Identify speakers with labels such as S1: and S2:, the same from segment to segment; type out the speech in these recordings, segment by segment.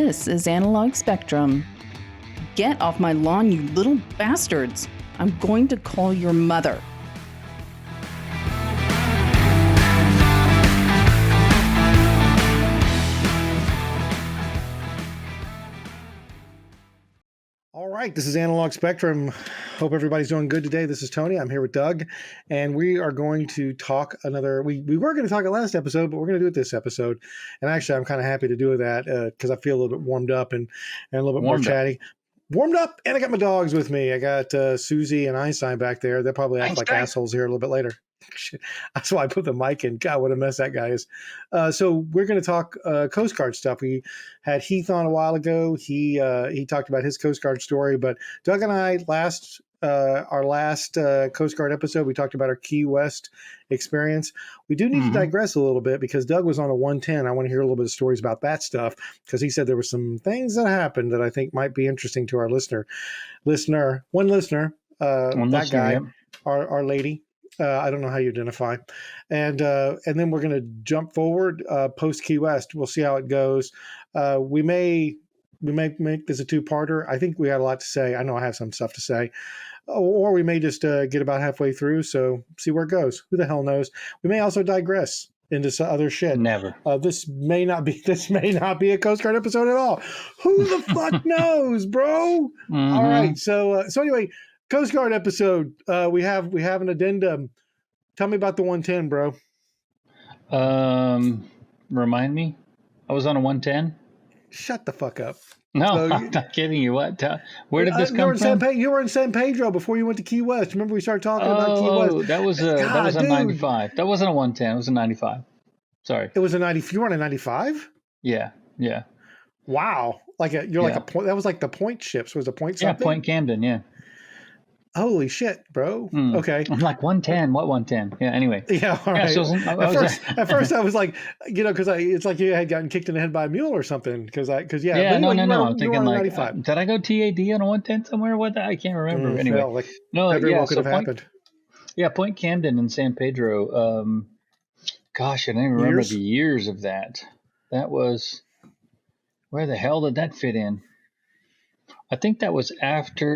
S1: This is Analog Spectrum. Get off my lawn, you little bastards. I'm going to call your mother.
S2: All right, this is Analog Spectrum. Hope everybody's doing good today. This is Tony. I'm here with Doug, and we are going to talk another. We were going to talk it last episode, but we're going to do it this episode. And actually, I'm kind of happy to do that because I feel a little bit warmed up and a little bit more chatty. Warmed up, and I got my dogs with me. I got Susie and Einstein back there. They'll probably act like assholes here a little bit later. That's why I put the mic in. God, what a mess that guy is. So we're going to talk Coast Guard stuff. We had Heath on a while ago. He talked about his Coast Guard story. But Doug and I, our last Coast Guard episode, we talked about our Key West experience. We do need to digress a little bit because Doug was on a 110. I want to hear a little bit of stories about that stuff because he said there were some things that happened that I think might be interesting to our listener, that guy, yeah. Our lady. I don't know how you identify. And then we're going to jump forward post Key West. We'll see how it goes. We may make this a two-parter. I think we had a lot to say. I know I have some stuff to say. Or we may just get about halfway through, so see where it goes. Who the hell knows? We may also digress into some other shit.
S3: Never.
S2: This may not be a Coast Guard episode at all. Who the fuck knows, bro? All right. So anyway, Coast Guard episode. We have an addendum. Tell me about the 110, bro.
S3: Remind me. I was on a 110.
S2: Shut the fuck up.
S3: No, I'm not kidding you. What? Where did this come from?
S2: You were in San Pedro before you went to Key West. Remember we started talking about Key West?
S3: Oh, that was a 95. That wasn't a 110. It was a 95. Sorry.
S2: It was a 90. You were on a 95?
S3: Yeah.
S2: Wow. That was like the point ships. Was a point something?
S3: Yeah, Point Camden. Yeah.
S2: Holy shit, bro. Okay.
S3: I'm like 110. What 110? Yeah. Anyway.
S2: Yeah. All right. At first I was like, because it's like you had gotten kicked in the head by a mule or something. No. I'm
S3: thinking like, 95. Did I go TAD on a 110 somewhere? What? I can't remember. Anyway.
S2: That very well could have happened.
S3: Yeah. Point Camden in San Pedro. Gosh, I don't even remember the years of that. That was, where the hell did that fit in? I think that was after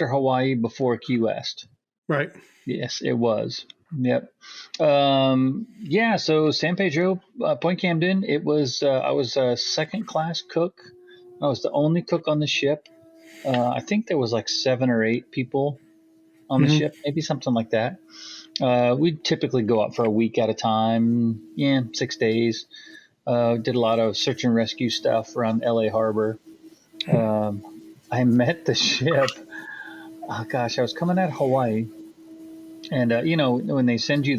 S3: Hawaii, before Key West.
S2: Right.
S3: Yes, it was. Yep. So San Pedro, Point Camden, it was, I was a second class cook. I was the only cook on the ship. I think there was like 7 or 8 people on the ship, maybe something like that. We'd typically go up for a week at a time. 6 days. Did a lot of search and rescue stuff around LA Harbor. I met the ship. Oh gosh, I was coming out of Hawaii, and when they send you.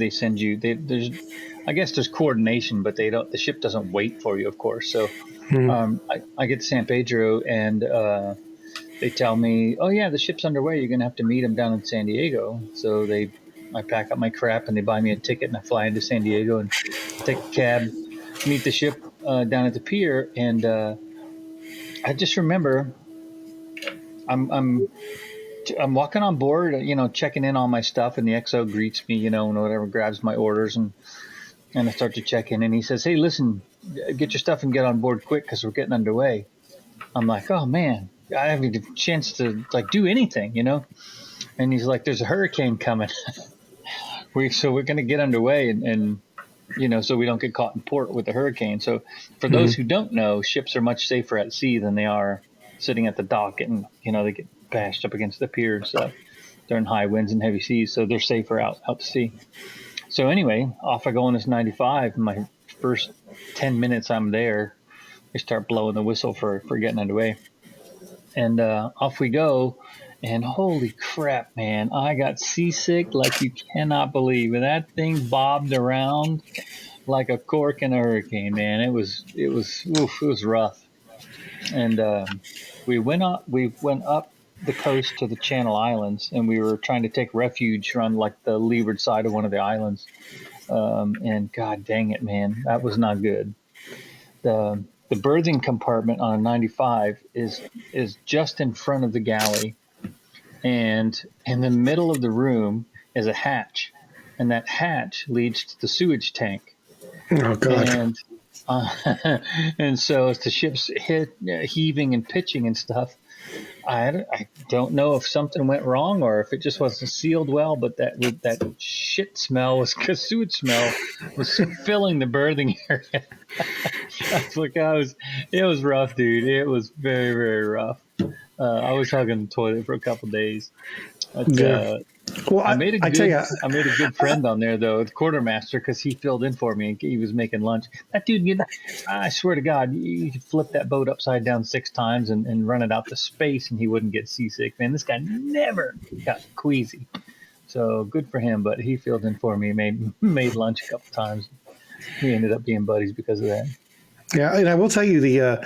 S3: I guess there's coordination, but the ship doesn't wait for you, of course. So I get to San Pedro, and they tell me, oh yeah, the ship's underway. You're gonna have to meet them down in San Diego. So I pack up my crap, and they buy me a ticket, and I fly into San Diego and take a cab, meet the ship down at the pier, and I just remember I'm walking on board, checking in on my stuff, and the XO greets me, and whatever, grabs my orders, and I start to check in, and he says, hey, listen, get your stuff and get on board quick because we're getting underway. I'm like, oh man, I haven't had a chance to do anything, and he's like, there's a hurricane coming. So we're going to get underway and so we don't get caught in port with the hurricane. So for those who don't know, ships are much safer at sea than they are sitting at the dock, and they get bashed up against the pier and stuff during high winds and heavy seas. So they're safer out to sea. So anyway, off I go on this 95. My first 10 minutes I'm there, they start blowing the whistle for getting underway. And off we go. And holy crap, man, I got seasick like you cannot believe. And that thing bobbed around like a cork in a hurricane, man. It was rough. And we went up the coast to the Channel Islands, and we were trying to take refuge on like the leeward side of one of the islands. And god dang it, man, that was not good. The berthing compartment on a 95 is just in front of the galley, and in the middle of the room is a hatch, and that hatch leads to the sewage tank.
S2: Oh god.
S3: And And so as the ship's heaving and pitching and stuff, I don't know if something went wrong or if it just wasn't sealed well, but that shit smell was sewage smell was filling the berthing area. It was rough, dude. It was very, very rough. I was hugging the toilet for a couple days. But
S2: Yeah. Well, I tell you,
S3: I made a good friend on there though, the quartermaster, because he filled in for me and he was making lunch. That dude, I swear to God, you could flip that boat upside down 6 times and run it out to space, and he wouldn't get seasick. Man, this guy never got queasy. So good for him. But he filled in for me, made lunch a couple times. We ended up being buddies because of that.
S2: yeah, and I will tell you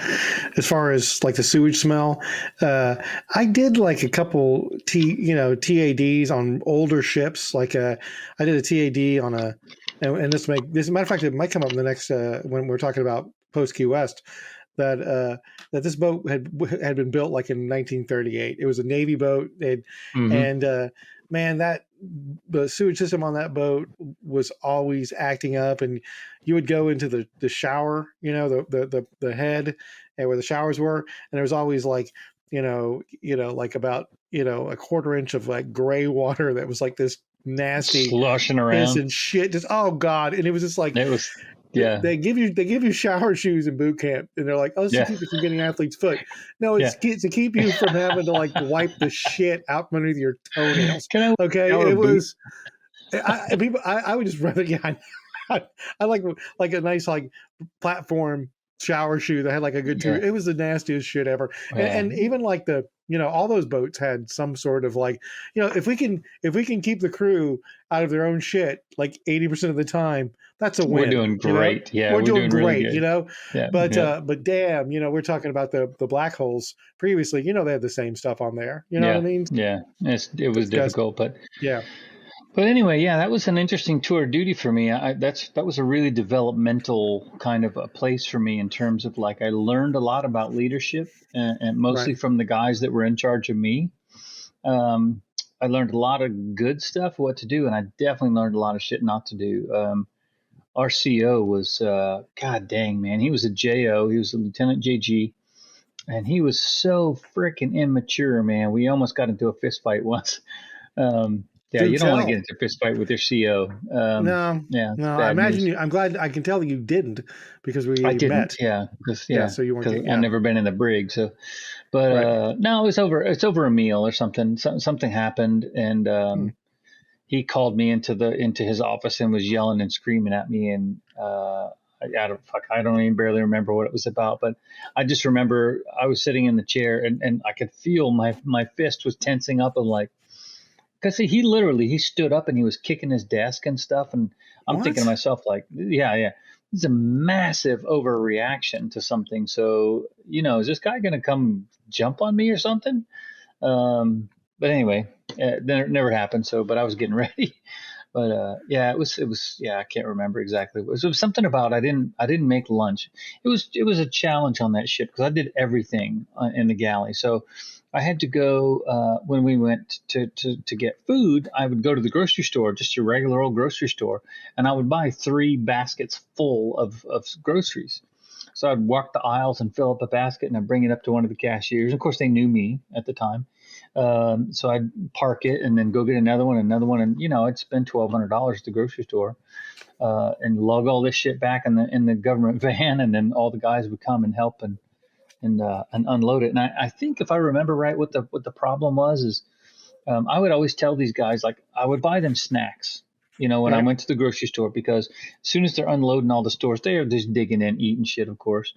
S2: as far as like the sewage smell, I did like a couple TADs on older ships. Like I did a TAD on and this matter of fact, it might come up in the next when we're talking about post Key West. That this boat had been built like in 1938. It was a Navy boat, and man, the sewage system on that boat was always acting up, and you would go into the shower, the head and where the showers were, and there was always like like about a quarter inch of like gray water that was like this nasty
S3: sloshing around
S2: and shit. Just oh god, and it was just like
S3: it was. Yeah,
S2: they give you shower shoes in boot camp, and they're like, "Oh, it's to keep you from getting athlete's foot." No, it's to keep you from having to like wipe the shit out from underneath your toenails. Okay, it was. I would just rather I like a nice like platform shower shoe that had like a good tube. It was the nastiest shit ever, and even like all those boats had some sort of like if we can keep the crew out of their own shit like 80% of the time, that's a win.
S3: We're doing great.
S2: Yeah, we're doing great.
S3: Really good.
S2: But damn, we're talking about the black holes previously. They had the same stuff on there. You know what I mean?
S3: Yeah, it was difficult, but
S2: yeah.
S3: But anyway, yeah, that was an interesting tour of duty for me. That was a really developmental kind of a place for me in terms of like I learned a lot about leadership and mostly from the guys that were in charge of me. I learned a lot of good stuff, what to do, and I definitely learned a lot of shit not to do. Our CO was, God dang, man, he was a JO. He was a Lieutenant JG, and he was so freaking immature, man. We almost got into a fist fight once. You don't want to get into a fist fight with your CO.
S2: No. I imagine I'm glad. I can tell that you didn't because I didn't, met.
S3: Yeah,
S2: so you weren't.
S3: I've never been in the brig. So, but no, it was over. It's over a meal or something. Something happened, and he called me into his office and was yelling and screaming at me, and I don't even barely remember what it was about, but I just remember I was sitting in the chair and I could feel my fist was tensing up and like. Because he stood up and he was kicking his desk and stuff, and I'm thinking to myself like, this is a massive overreaction to something. So is this guy going to come jump on me or something? But anyway, that never happened. So, but I was getting ready. But it was I can't remember exactly. It was something about I didn't make lunch. It was a challenge on that ship because I did everything in the galley. So I had to go when we went to get food. I would go to the grocery store, just your regular old grocery store, and I would buy 3 baskets full of groceries. So I'd walk the aisles and fill up a basket, and I'd bring it up to one of the cashiers. Of course, they knew me at the time. So I'd park it and then go get another one, and I'd spend $1,200 at the grocery store and lug all this shit back in the government van, and then all the guys would come and help and unload it. And I think if I remember right, what the problem was is I would always tell these guys, like, I would buy them snacks, when I went to the grocery store, because as soon as they're unloading all the stores, they are just digging in, eating shit, of course.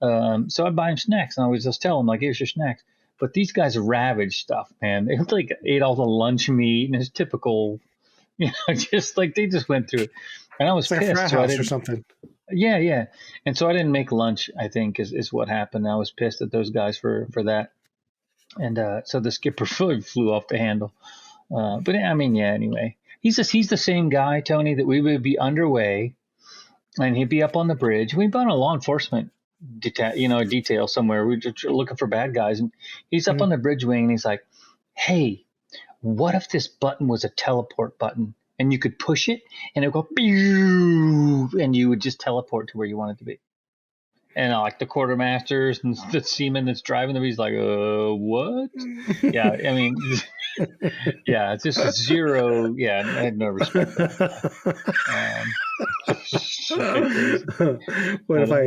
S3: So I'd buy them snacks, and I would just tell them, like, here's your snacks. But these guys ravaged stuff, man. They like ate all the lunch meat, and it's typical, just like they just went through it. And I was
S2: like
S3: pissed.
S2: A frat house or something.
S3: Yeah. And so I didn't make lunch, I think, is what happened. I was pissed at those guys for that. And so the skipper flew off the handle. But I mean, anyway, he's the same guy, Tony, that we would be underway and he'd be up on the bridge. We'd be on a law enforcement detail somewhere. We're just looking for bad guys. And he's up on the bridge wing and he's like, hey, what if this button was a teleport button? And you could push it and it would go, and you would just teleport to where you wanted to be. And like the quartermasters and the seaman that's driving them, he's like, what? Yeah, I mean, yeah, it's just zero. Yeah, I had no respect for that guy. Shit crazy.
S2: What
S3: But
S2: if I?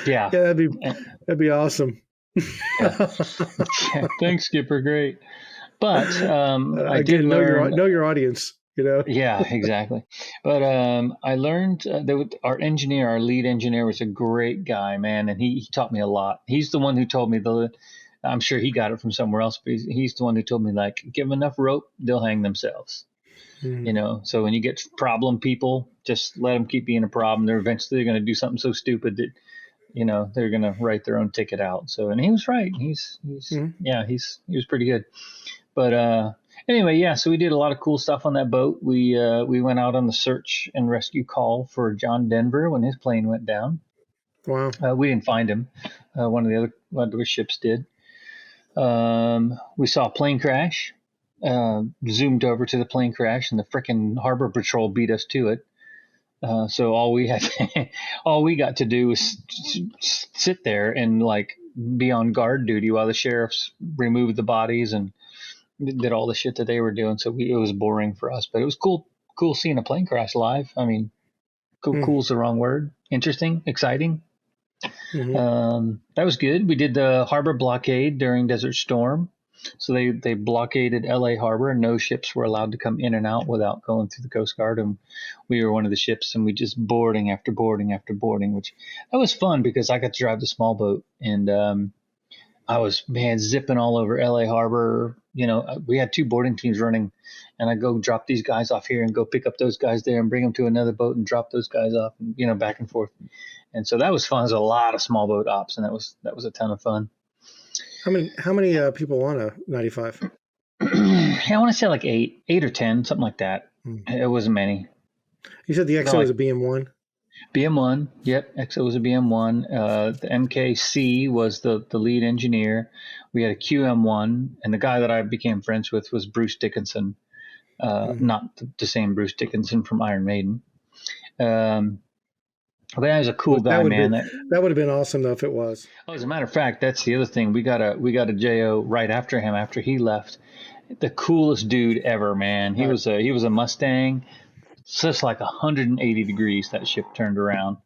S3: yeah,
S2: Yeah,
S3: uh,
S2: that'd be awesome.
S3: yeah, yeah. Thanks, Skipper. Great. But I did
S2: Again,
S3: learn.
S2: know your audience. You know.
S3: Yeah, exactly. But I learned that our lead engineer, was a great guy, man, and he taught me a lot. He's the one who told me I'm sure he got it from somewhere else, but he's the one who told me, like, give them enough rope, they'll hang themselves.
S2: Mm.
S3: So when you get problem people, just let them keep being a problem. They're eventually going to do something so stupid that they're going to write their own ticket out. So, and he was right.
S2: Mm.
S3: He was pretty good. But anyway, yeah. So we did a lot of cool stuff on that boat. We went out on the search and rescue call for John Denver when his plane went down.
S2: Wow.
S3: We didn't find him. One of the other ships did. We saw a plane crash. Zoomed over to the plane crash, and the frickin' harbor patrol beat us to it. So all we got to do was sit there and like be on guard duty while the sheriffs removed the bodies and did all the shit that they were doing. So it was boring for us, but it was cool seeing a plane crash live. I mean,
S2: Mm.
S3: cool's the wrong word. Interesting, exciting.
S2: Mm-hmm.
S3: That was good. We did the harbor blockade during Desert Storm. So they blockaded LA Harbor, and no ships were allowed to come in and out without going through the Coast Guard. And we were one of the ships, and we just boarding after boarding after boarding, which that was fun because I got to drive the small boat, and I was, man, zipping all over LA Harbor. We had two boarding teams running, and I go drop these guys off here and go pick up those guys there and bring them to another boat and drop those guys off, and, back and forth. And so that was fun. There's a lot of small boat ops, and that was a ton of fun.
S2: How many people on a 95?
S3: Yeah, I want to say like eight or 10, something like that.
S2: Mm.
S3: It wasn't many.
S2: You said the XO
S3: like
S2: was a BM1.
S3: BM1. Yep, XO was a BM1. The MKC was the lead engineer. We had a QM1, and the guy that I became friends with was Bruce Dickinson, not the same Bruce Dickinson from Iron Maiden. But that was a cool guy, man.
S2: That would have been awesome though if it was.
S3: Oh, as a matter of fact, that's the other thing. We got a JO right after him after he left. The coolest dude ever, man. He was a Mustang. It's just like 180 degrees that ship turned around.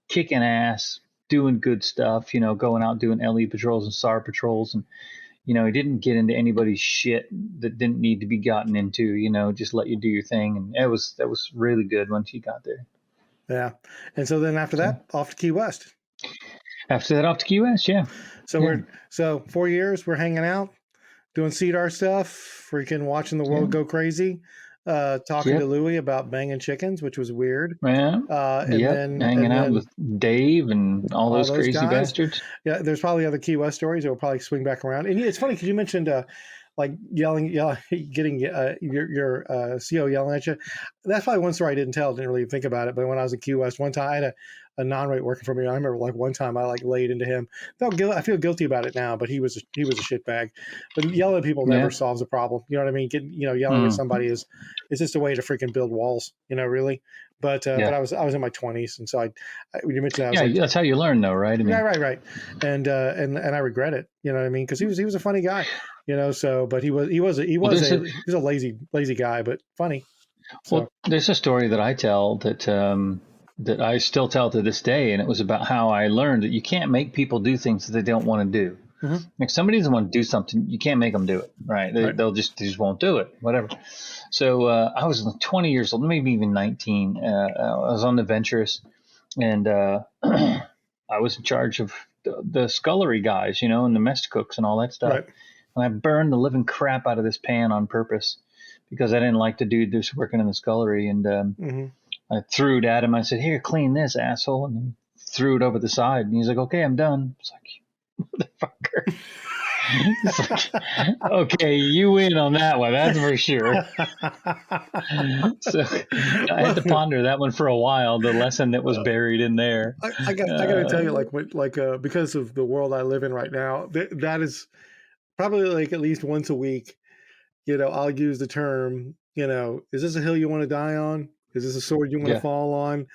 S3: Kicking ass, doing good stuff, going out doing LE patrols and SAR patrols, and he didn't get into anybody's shit that didn't need to be gotten into, just let you do your thing. And that was really good once he got there.
S2: Yeah. And so then after that, off to Key West.
S3: After that, off to Key West, yeah.
S2: So 4 years we're hanging out, doing CDAR stuff, freaking watching the world go crazy, talking to Louie about banging chickens, which was weird.
S3: Yeah.
S2: And then
S3: hanging out with Dave and all those crazy
S2: guys.
S3: Bastards.
S2: Yeah, there's probably other Key West stories that will probably swing back around. And it's funny because you mentioned like yelling, getting your CO yelling at you. That's probably one story I didn't tell. Didn't really think about it. But when I was in Key West, one time I had a non-rate working for me. I remember like one time I like laid into him. I feel guilty about it now, but he was a shitbag. But yelling at people never solves a problem. You know what I mean? Yelling at somebody is just a way to freaking build walls. Really. But I was in my 20s, and so I when you mentioned that, I was
S3: that's how you learn, though, right? I mean,
S2: right. And I regret it. You know what I mean? Because he was a funny guy. So, but he was a lazy guy, but funny. So.
S3: Well, there's a story that I tell that I still tell to this day, and it was about how I learned that you can't make people do things that they don't want to do. Mm-hmm. If somebody doesn't want to do something, you can't make them do it, right? They just won't do it, whatever. So I was 20 years old, maybe even 19. I was on the Venturous, and I was in charge of the scullery guys, and the mess cooks and all that stuff.
S2: Right.
S3: And I burned the living crap out of this pan on purpose because I didn't like the dude that's working in the scullery. And I threw it at him. I said, "Here, clean this, asshole." And he threw it over the side. And he's like, "Okay, I'm done." It's like, motherfucker. It's like, okay, you win on that one. That's for sure. So I had to ponder that one for a while. The lesson that was buried in there.
S2: I got to tell you, because of the world I live in right now, that is probably like at least once a week. I'll use the term. Is this a hill you want to die on? Is this a sword you want to fall on?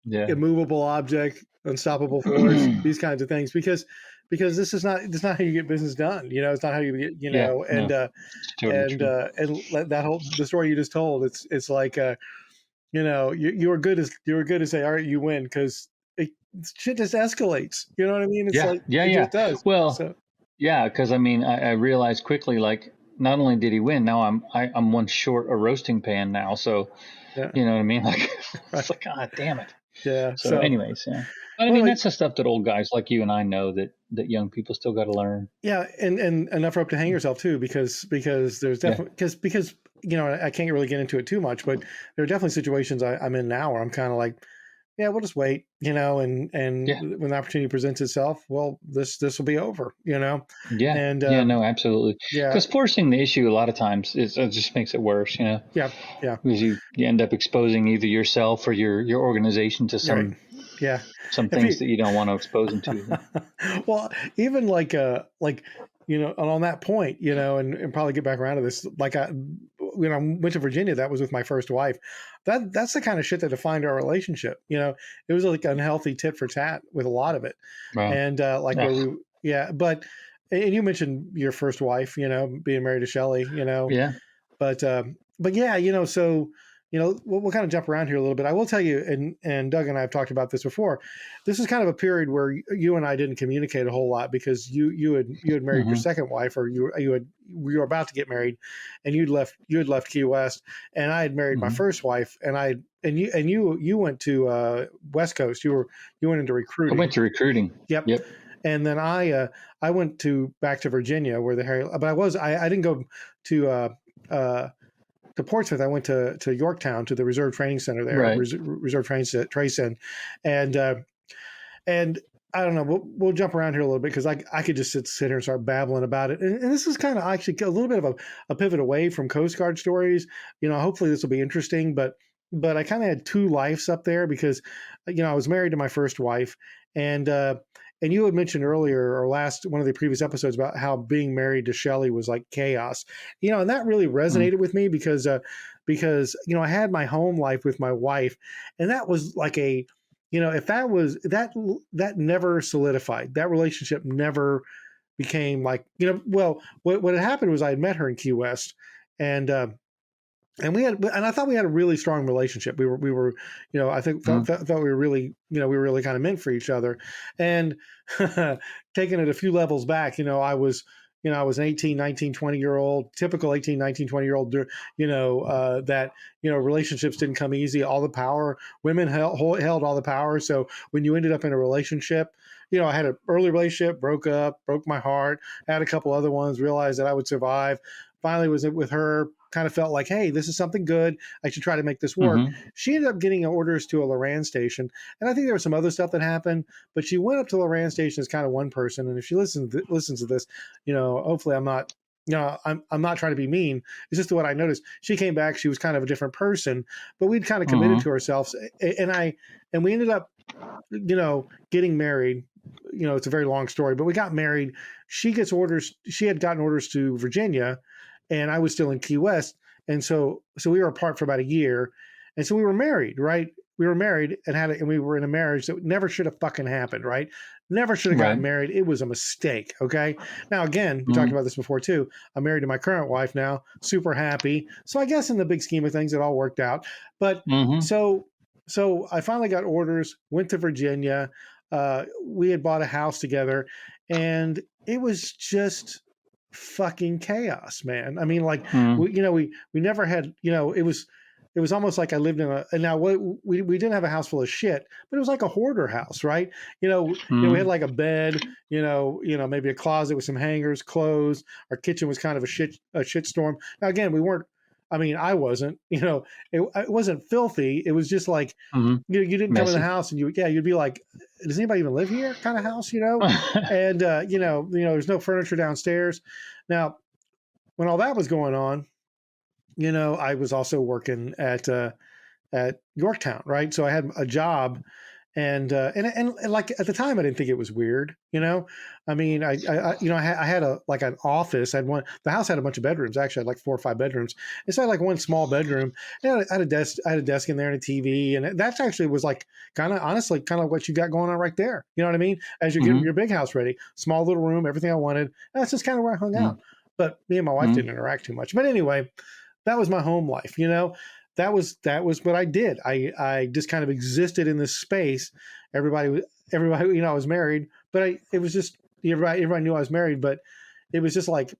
S3: Yeah.
S2: immovable object, unstoppable force, these kinds of things, because this is not how you get business done. It's not how you get,
S3: Yeah. No, it's totally true.
S2: that whole the story you just told. It's like you were good to say, all right, you win, because shit just escalates. You know what I mean? It's
S3: Yeah.
S2: like
S3: Yeah.
S2: it
S3: Yeah.
S2: just does.
S3: Well,
S2: So
S3: yeah, because I mean, I realized quickly, like, not only did he win, now I'm one short a roasting pan now. So
S2: yeah,
S3: you know what I mean? Like,
S2: right,
S3: it's like, God damn it.
S2: yeah.
S3: So,
S2: So
S3: anyways, yeah. But I
S2: well,
S3: mean,
S2: like,
S3: that's the stuff that old guys like you and I know that young people still got to learn.
S2: yeah, and enough rope to hang yourself too, because there's
S3: Yeah.
S2: definitely because I can't really get into it too much, but there are definitely situations I'm in now where I'm kind of like, yeah, we'll just wait,
S3: Yeah.
S2: and when the opportunity presents itself, well, this will be over,
S3: Yeah.
S2: and
S3: Yeah. No, absolutely.
S2: yeah,
S3: Because forcing the issue a lot of times it just makes it worse,
S2: yeah, yeah,
S3: because you end up exposing either yourself or your organization to
S2: right, yeah.
S3: some
S2: If
S3: things
S2: you
S3: that you don't want to expose them to.
S2: well, even like and on that point, and probably get back around to this, like when I went to Virginia, that was with my first wife. That's the kind of shit that defined our relationship. It was like unhealthy tit for tat with a lot of it,
S3: Wow.
S2: and like where
S3: Ugh.
S2: we, yeah, but and you mentioned your first wife, being married to Shelley,
S3: Yeah.
S2: but yeah, so we'll kind of jump around here a little bit. I will tell you, and Doug and I have talked about this before. This is kind of a period where you and I didn't communicate a whole lot, because you had married your
S3: Hmm.
S2: second wife, or you were about to get married, and you had left Key West, and I had married my
S3: Hmm.
S2: first wife, and you went to West Coast. You went into
S3: I
S2: recruiting.
S3: went to recruiting.
S2: Yep.
S3: Yep.
S2: And then I went back to Virginia, where the Harry, but I didn't go to uh, to Portsmouth. I went to Yorktown, to the Reserve Training Center there,
S3: Right.
S2: Reserve Training, and and I don't know. We'll jump around here a little bit, because I could just sit here and start babbling about it. And this is kind of actually a little bit of a pivot away from Coast Guard stories. Hopefully this will be interesting, but I kind of had two lives up there, because I was married to my first wife, and you had mentioned earlier, or last one of the previous episodes, about how being married to Shelley was like chaos, and that really
S3: Mm.
S2: resonated with me, because I had my home life with my wife, and that was like if that never solidified, that relationship never became like, well, what had happened was I had met her in Key West, and and I thought we had a really strong relationship. We were I think
S3: Mm.
S2: felt we were really, we were really kind of meant for each other. And taking it a few levels back, I was an 18, 19, 20-year old, typical 18, 19, 20-year-old, that, relationships didn't come easy. All the power, women held all the power. So when you ended up in a relationship, I had an early relationship, broke up, broke my heart, had a couple other ones, realized that I would survive. Finally was with her, kind of felt like, hey, this is something good. I should try to make this work.
S3: Hmm.
S2: She ended up getting orders to a Loran station. And I think there was some other stuff that happened, but she went up to Loran station as kind of one person. And if she listens to this, hopefully I'm not, I'm not trying to be mean. It's just what I noticed. She came back, she was kind of a different person, but we'd kind of committed
S3: Hmm.
S2: to ourselves. And we ended up, getting married. It's a very long story, but we got married. She gets orders. She had gotten orders to Virginia, and I was still in Key West. And so we were apart for about a year. And so we were married, right? We were married and we were in a marriage that never should have fucking happened, right? Never should have gotten
S3: Right.
S2: married. It was a mistake. Okay. Now, again, we talked
S3: Mm.
S2: about this before too. I'm married to my current wife now, super happy. So I guess in the big scheme of things, it all worked out. But
S3: Hmm.
S2: so I finally got orders, went to Virginia. We had bought a house together, and it was just fucking chaos, man. I mean, like
S3: Mm.
S2: we never had, it was almost like I lived in and now we didn't have a house full of shit, but it was like a hoarder house, right? We had
S3: Mm.
S2: like a bed, maybe a closet with some hangers, clothes. Our kitchen was kind of a shit storm. Now again, we weren't. I mean, I wasn't. It wasn't filthy. It was just like
S3: Hmm.
S2: you didn't come in the
S3: Messy.
S2: house and you'd be like, does anybody even live here? Kind of house. And there's no furniture downstairs. Now, when all that was going on, I was also working at Yorktown, right? So I had a job, And like at the time, I didn't think it was weird. I mean, I had a like an office. I had one. The house had a bunch of bedrooms. Actually, I had like 4 or 5 bedrooms. It's like one small bedroom. And I had a desk. I had a desk in there and a TV, and that actually was like honestly kind of what you got going on right there. You know what I mean? As you're getting
S3: Mm-hmm.
S2: your big house ready, small little room, everything I wanted. That's just kind of where I hung out. But me and my wife
S3: Mm-hmm.
S2: didn't interact too much. But anyway, that was my home life. That was what I did. I just kind of existed in this space. Everybody, I was married, but it was just everybody knew I was married, but it was just like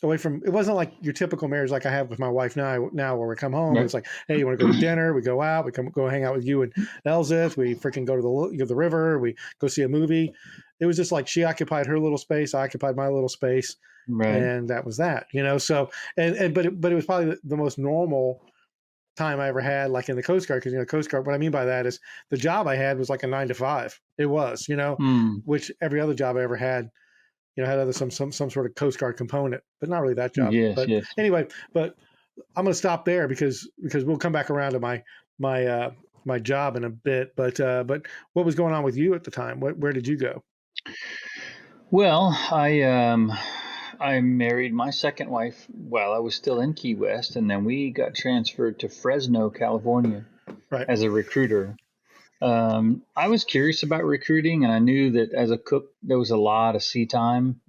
S2: away from. It wasn't like your typical marriage like I have with my wife now, where we come home. It
S3: Right.
S2: was like, hey, you want to go to dinner? We go out. We go hang out with you and Elzith. We freaking go to the river. We go see a movie. It was just like she occupied her little space. I occupied my little space,
S3: Right.
S2: and that was that. So but it was probably the most normal time I ever had, like in the Coast Guard, because Coast Guard. What I mean by that is the job I had was like a 9 to 5. It was,
S3: Mm.
S2: which every other job I ever had, had other some sort of Coast Guard component, but not really that job.
S3: Yes.
S2: But
S3: Yes.
S2: anyway, but I'm going to stop there because we'll come back around to my job in a bit. But what was going on with you at the time? Where did you go?
S3: Well, I married my second wife while I was still in Key West, and then we got transferred to Fresno, California,
S2: Right.
S3: as a recruiter. I was curious about recruiting, and I knew that as a cook there was a lot of sea time,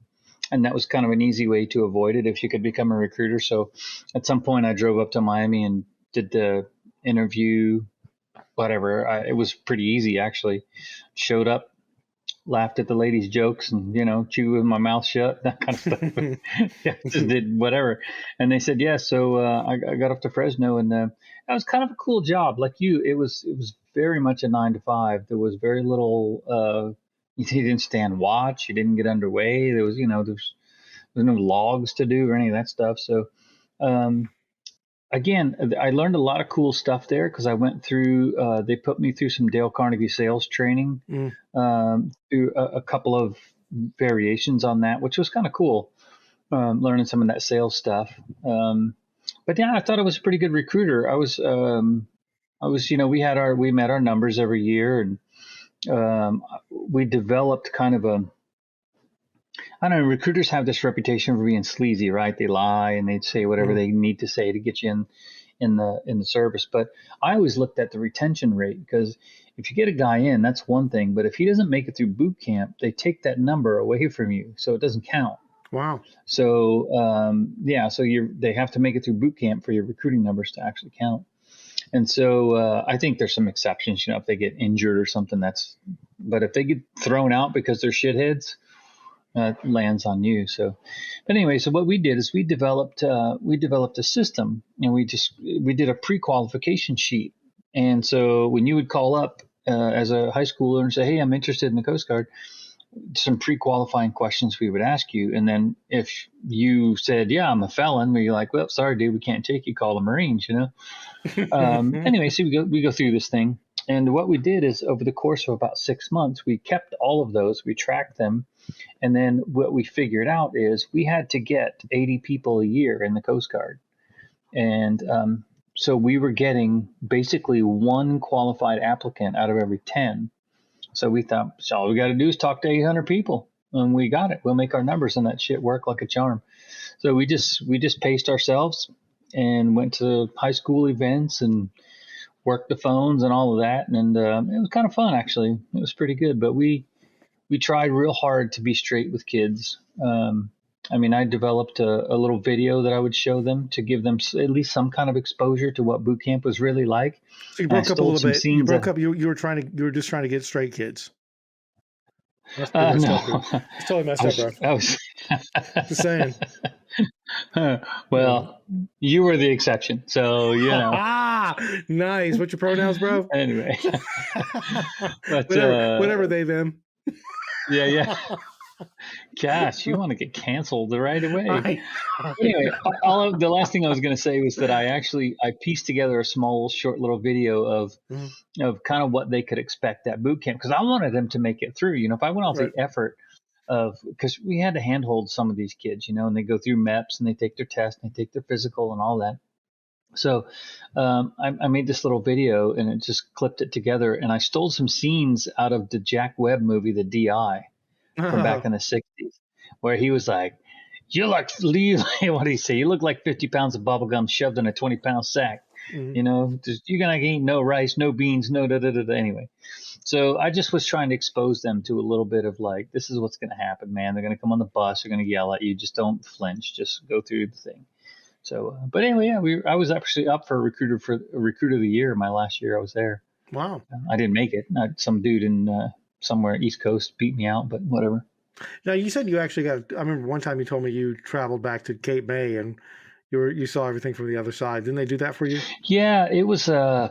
S3: and that was kind of an easy way to avoid it if you could become a recruiter. So, at some point, I drove up to Miami and did the interview. Whatever, it was pretty easy actually. Showed up, laughed at the ladies' jokes, and chewed with my mouth shut, that kind of stuff. Yeah, just did whatever. And they said yes. So I got up to Fresno, and that was kind of a cool job. Like you, it was very much a 9 to 5. There was very little. You didn't stand watch. You didn't get underway. There's no logs to do or any of that stuff. So um, again, I learned a lot of cool stuff there because I went through. They put me through some Dale Carnegie sales training,
S2: Mm.
S3: through a couple of variations on that, which was kind of cool. Learning some of that sales stuff. But yeah, I thought I was a pretty good recruiter. We met our numbers every year, and we developed kind of a. I don't know. Recruiters have this reputation for being sleazy, right? They lie and they say whatever
S2: Mm.
S3: they need to say to get you in the service. But I always looked at the retention rate, because if you get a guy in, that's one thing. But if he doesn't make it through boot camp, they take that number away from you, so it doesn't count.
S2: Wow.
S3: So they have to make it through boot camp for your recruiting numbers to actually count. And so I think there's some exceptions. If they get injured or something, but if they get thrown out because they're shitheads, lands on you. So, but anyway, so what we did is we developed a system, and we did a pre-qualification sheet. And so when you would call up as a high schooler and say, "Hey, I'm interested in the Coast Guard," some pre-qualifying questions we would ask you, and then if you said, "Yeah, I'm a felon," we're like, "Well, sorry, dude, we can't take you. Call the Marines," Anyway, so we go through this thing, and what we did is over the course of about 6 months, we kept all of those, we tracked them, and then what we figured out is we had to get 80 people a year in the Coast Guard, and so we were getting basically one qualified applicant out of every 10. So we thought, so all we got to do is talk to 800 people, and we got it. We'll make our numbers, and that shit work like a charm. So we just paced ourselves and went to high school events and worked the phones and all of that, and it was kind of fun actually. It was pretty good, but we tried real hard to be straight with kids. I developed a little video that I would show them to give them at least some kind of exposure to what boot camp was really like.
S2: So you
S3: And I
S2: broke up a
S3: stole
S2: little
S3: some
S2: bit. You
S3: scenes.
S2: broke up. You were just trying to get straight kids. That's pretty messed up, dude.
S3: No,
S2: It's totally messed up, bro.
S3: I was.
S2: Just saying.
S3: Well, you were the exception, so
S2: Ah, nice. What's your pronouns, bro?
S3: Anyway, but
S2: whatever they them.
S3: yeah. Gosh, you want to get canceled right away.
S2: I
S3: Anyway,
S2: know.
S3: the last thing I was going to say was that I pieced together a small, short little video of kind of what they could expect at boot camp, because I wanted them to make it through. If I went all
S2: Right.
S3: the effort of, because we had to handhold some of these kids, and they go through MEPS and they take their test and they take their physical and all that. So I made this little video and it just clipped it together. And I stole some scenes out of the Jack Webb movie, The DI, from back in the 60s, where he was like, "You like, what do you say? You look like 50 pounds of bubblegum shoved in a 20-pound sack.
S2: Mhm.
S3: You know, you're going to eat no rice, no beans, no da da da da." Anyway, so I just was trying to expose them to a little bit of like, this is what's going to happen, man. They're going to come on the bus. They're going to yell at you. Just don't flinch. Just go through the thing. So, but anyway, yeah, I was actually up for a recruiter of the year my last year I was there.
S2: Wow.
S3: I didn't make it. Some dude in somewhere East Coast beat me out, but whatever.
S2: Now you said you actually got. I remember one time you told me you traveled back to Cape May and you saw everything from the other side. Didn't they do that for you?
S3: Yeah, it was I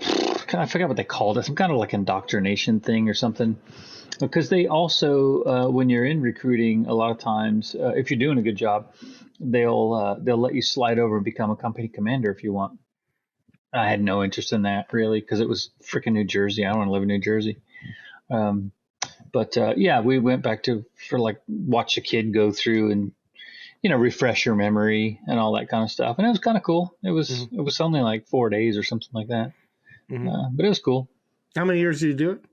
S3: forgot what they called it. Some kind of like indoctrination thing or something. Because they also, when you're in recruiting, a lot of times, if you're doing a good job, they'll let you slide over and become a company commander if you want. I had no interest in that really because it was freaking New Jersey. I don't want to live in New Jersey. But yeah, we went back for like watch a kid go through and refresh your memory and all that kind of stuff, and it was kind of cool. It was only like 4 days or something like that, but it was cool.
S2: How many years did you do it?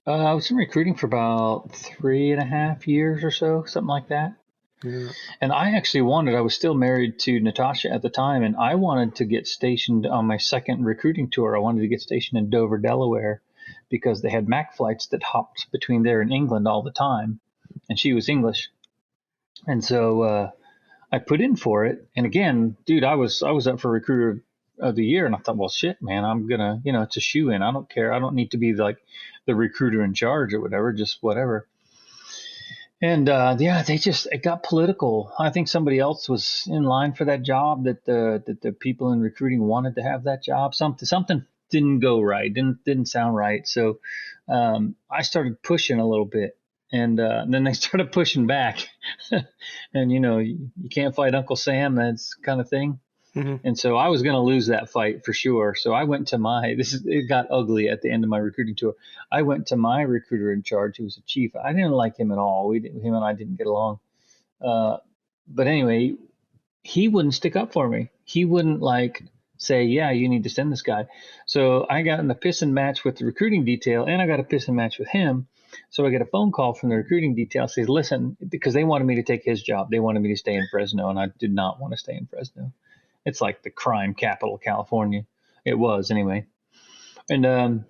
S3: I was in recruiting for about 3.5 years or so, something like that.
S2: Yeah.
S3: And I was still married to Natasha at the time, and I wanted to get stationed on my second recruiting tour. I wanted to get stationed in Dover, Delaware, because they had MAC flights that hopped between there and England all the time, and she was English. And so I put in for it. And again, dude, I was up for recruiter of the year, and I thought, well, shit, man, I'm gonna, it's a shoe in. I don't care. I don't need to be like the recruiter in charge or whatever, just whatever. And yeah, it got political. I think somebody else was in line for that job that the people in recruiting wanted to have that job. Something didn't go right, didn't sound right. So I started pushing a little bit, and then they started pushing back. And you can't fight Uncle Sam, that's kind of thing.
S2: Mm-hmm.
S3: And so I was going to lose that fight for sure. So I went to it got ugly at the end of my recruiting tour. I went to my recruiter in charge, who was a chief. I didn't like him at all. Him and I didn't get along. But anyway, he wouldn't stick up for me. He wouldn't say, yeah, you need to send this guy. So I got in a piss and match with the recruiting detail, and I got a piss and match with him. So I get a phone call from the recruiting detail, says, listen, because they wanted me to take his job. They wanted me to stay in Fresno, and I did not want to stay in Fresno. It's like the crime capital of California. It was anyway. And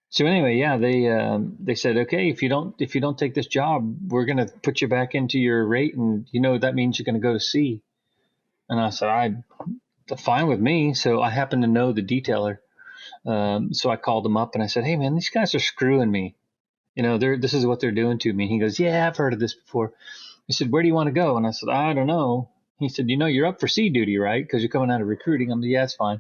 S3: so anyway, yeah, they said, okay, if you don't take this job, we're gonna put you back into your rate, and that means you're gonna go to C. And I said, fine with me. So I happen to know the detailer, so I called him up and I said, hey man, these guys are screwing me. This is what they're doing to me. He goes, yeah, I've heard of this before. He said, where do you want to go? And I said, I don't know. He said, you're up for C duty, right? Because you're coming out of recruiting. I'm like, yeah, it's fine.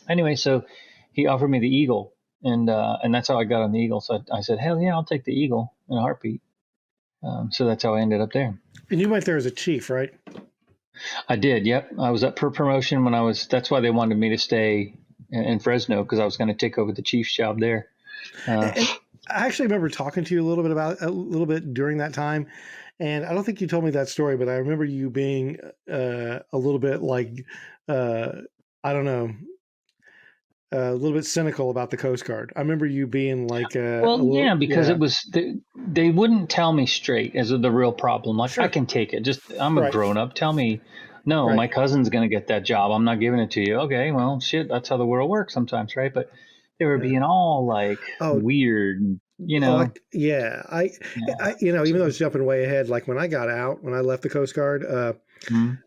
S3: Anyway, so he offered me the Eagle, and that's how I got on the Eagle. So I said, hell yeah, I'll take the Eagle in a heartbeat. So that's how I ended up there.
S2: And you went there as a chief, right?
S3: I did. Yep. I was up for promotion that's why they wanted me to stay in Fresno, because I was going to take over the chief's job there.
S2: I actually remember talking to you a little bit during that time. And I don't think you told me that story, but I remember you being a little bit like, I don't know, a little bit cynical about the Coast Guard. I remember you being like,
S3: because it was they wouldn't tell me straight as the real problem. Like, sure, I can take it. Just I'm a grown up. Tell me, no, my cousin's gonna get that job. I'm not giving it to you. Okay, well, shit, that's how the world works sometimes, right? But they were being all like weird.
S2: I even though it's jumping way ahead, like when I left the Coast Guard, and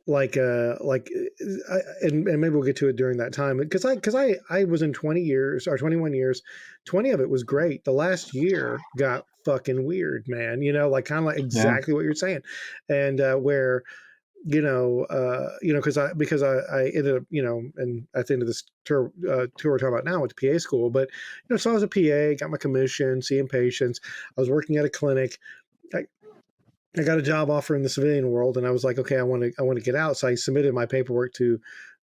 S2: maybe we'll get to it during that time, because I was in 20 years or 21 years, 20 of it was great. The last year got fucking weird, man. Kind of like exactly what you're saying, and where. Because I ended up, and at the end of this tour we're talking about now, went to PA school, but so I was a PA, got my commission, seeing patients. I was working at a clinic. I got a job offer in the civilian world, and I was like, okay, I want to get out. So I submitted my paperwork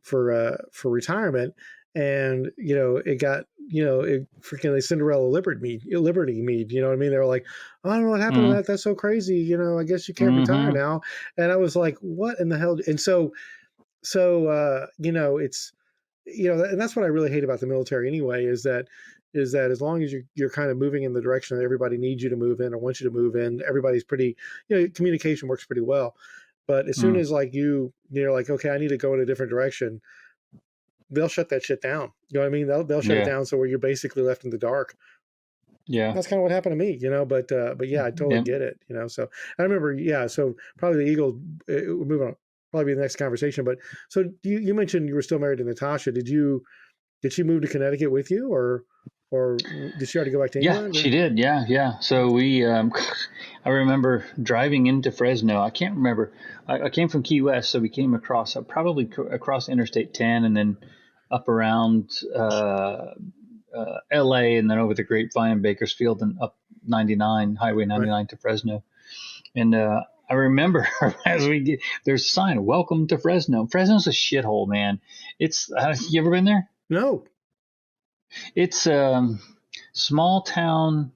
S2: for retirement, and it got it freaking they Cinderella liberty me. You know what I mean? They were like, oh, I don't know what happened to that. That's so crazy. I guess you can't retire now. And I was like, what in the hell? And so it's and that's what I really hate about the military anyway, is that as long as you're kind of moving in the direction that everybody needs you to move in or wants you to move in, everybody's pretty, communication works pretty well. But as soon
S3: Mm,
S2: as like you're like, okay, I need to go in a different direction, they'll shut that shit down. You know what I mean? They'll shut it
S3: yeah,
S2: down so where you're basically left in the dark.
S3: yeah,
S2: That's kind of what happened to me, but yeah, I totally
S3: yeah.
S2: get it, So I remember, yeah, so probably the Eagles. We'll move on. Probably be the next conversation. But so you mentioned you were still married to Natasha. Did she move to Connecticut with you, or did she already go back to
S3: Yeah,
S2: England?
S3: she
S2: Or?
S3: did. Yeah, yeah. So I remember driving into Fresno. I can't remember. I came from Key West, so we came across, probably across Interstate 10 and then up around LA and then over the Grapevine, Bakersfield, and up 99, Highway
S2: Right.
S3: 99 to Fresno. And I remember as we get, there's a sign, "Welcome to Fresno." Fresno's a shithole, man. It's, you ever been there?
S2: No.
S3: It's small town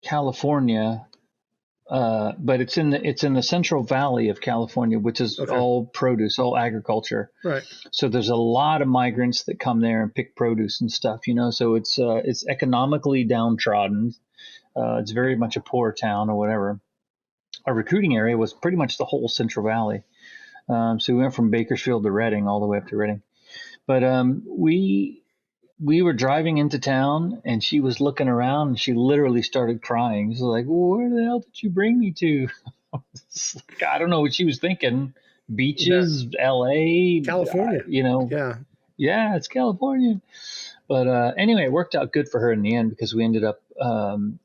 S3: California, but it's in the Central Valley of California, which is
S2: Okay.
S3: all produce, all agriculture.
S2: Right.
S3: So there's a lot of migrants that come there and pick produce and stuff, So it's economically downtrodden. It's very much a poor town or whatever. Our recruiting area was pretty much the whole Central Valley. So we went from Bakersfield to Reading, all the way up to Reading. But we were driving into town and she was looking around and she literally started crying. She's like, well, where the hell did you bring me to? I don't know what she was thinking.
S2: That
S3: Beaches, LA,
S2: California.
S3: you know,
S2: Yeah.
S3: yeah, it's California. But anyway, it worked out good for her in the end because we ended up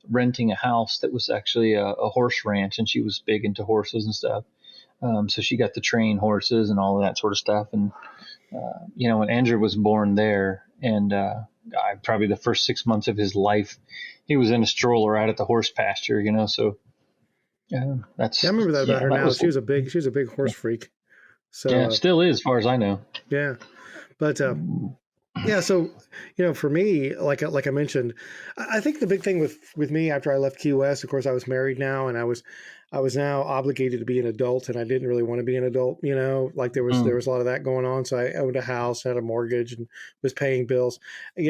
S3: renting a house that was actually a horse ranch, and she was big into horses and stuff. So she got to train horses and all of that sort of stuff. And when Andrew was born there, and probably the first 6 months of his life, he was in a stroller out at the horse pasture. So
S2: Yeah, I
S3: that's
S2: remember that about
S3: yeah,
S2: her
S3: that
S2: now.
S3: was
S2: She was a big horse freak. So
S3: yeah, still is, as far as I know.
S2: yeah. But yeah, so for me, like I mentioned, I think the big thing with me after I left Key West, of course, I was married now, and I was now obligated to be an adult, and I didn't really want to be an adult. Like there was a lot of that going on. So I owned a house, had a mortgage, and was paying bills. I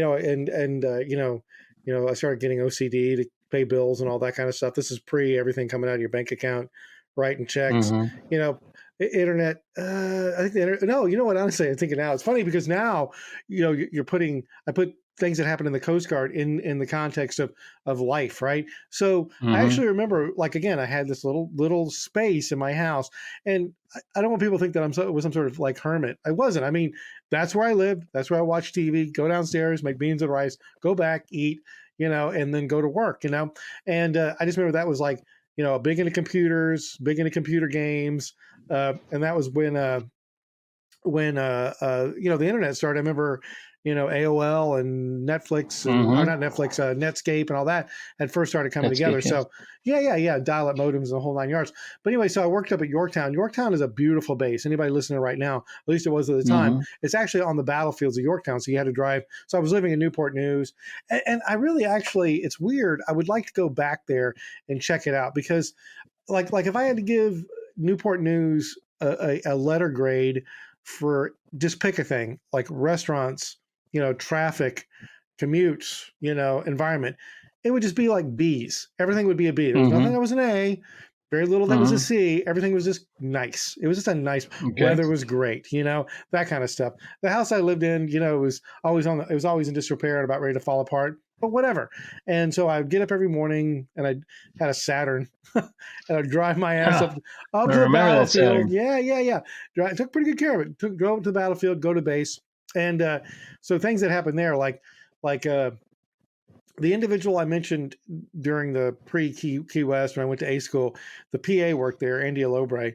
S2: started getting OCD to pay bills and all that kind of stuff. This is pre everything coming out of your bank account, writing checks.
S3: Mm-hmm.
S2: You know, internet. I think the internet. No, you know what? Honestly, I'm thinking now. It's funny because now, you're putting. I put things that happen in the Coast Guard in the context of life, right? So I
S3: Mm-hmm.
S2: actually remember, like again, I had this little space in my house, and I don't want people to think that was some sort of like hermit. I wasn't. I mean, that's where I lived. That's where I watched TV. Go downstairs, make beans and rice, go back, eat, and then go to work, And I just remember that was like, big into computers, big into computer games, and that was when the internet started. I remember, AOL and Netflix or
S3: Mm-hmm.
S2: not Netflix, Netscape and all that had first started coming
S3: That's
S2: together.
S3: good. Yes.
S2: So yeah, dial-up modems and the whole 9 yards. But anyway, so I worked up at Yorktown. Yorktown is a beautiful base. Anybody listening right now, at least it was at the time,
S3: Mm-hmm.
S2: it's actually on the battlefields of Yorktown. So you had to drive. So I was living in Newport News, and I really actually, it's weird. I would like to go back there and check it out because, like if I had to give Newport News a letter grade for just pick a thing like restaurants, traffic, commutes, environment, it would just be like B's. Everything would be a B. There was nothing
S3: Mm-hmm.
S2: that was an A, very little that was a
S3: Mm-hmm.
S2: C. Everything was just nice. It was just a nice
S3: Okay.
S2: weather was great, that kind of stuff. The house I lived in, was always it was always in disrepair and about ready to fall apart, but whatever. And so I'd get up every morning and I had a Saturn and I'd drive my ass
S3: Huh.
S2: up
S3: I
S2: to the
S3: remember that
S2: battlefield.
S3: Saturn.
S2: Yeah. Took pretty good care of it. Drove to the battlefield, go to base. And so things that happened there, like the individual I mentioned during the pre-Key West when I went to A school, the PA worked there, Andy Alobre.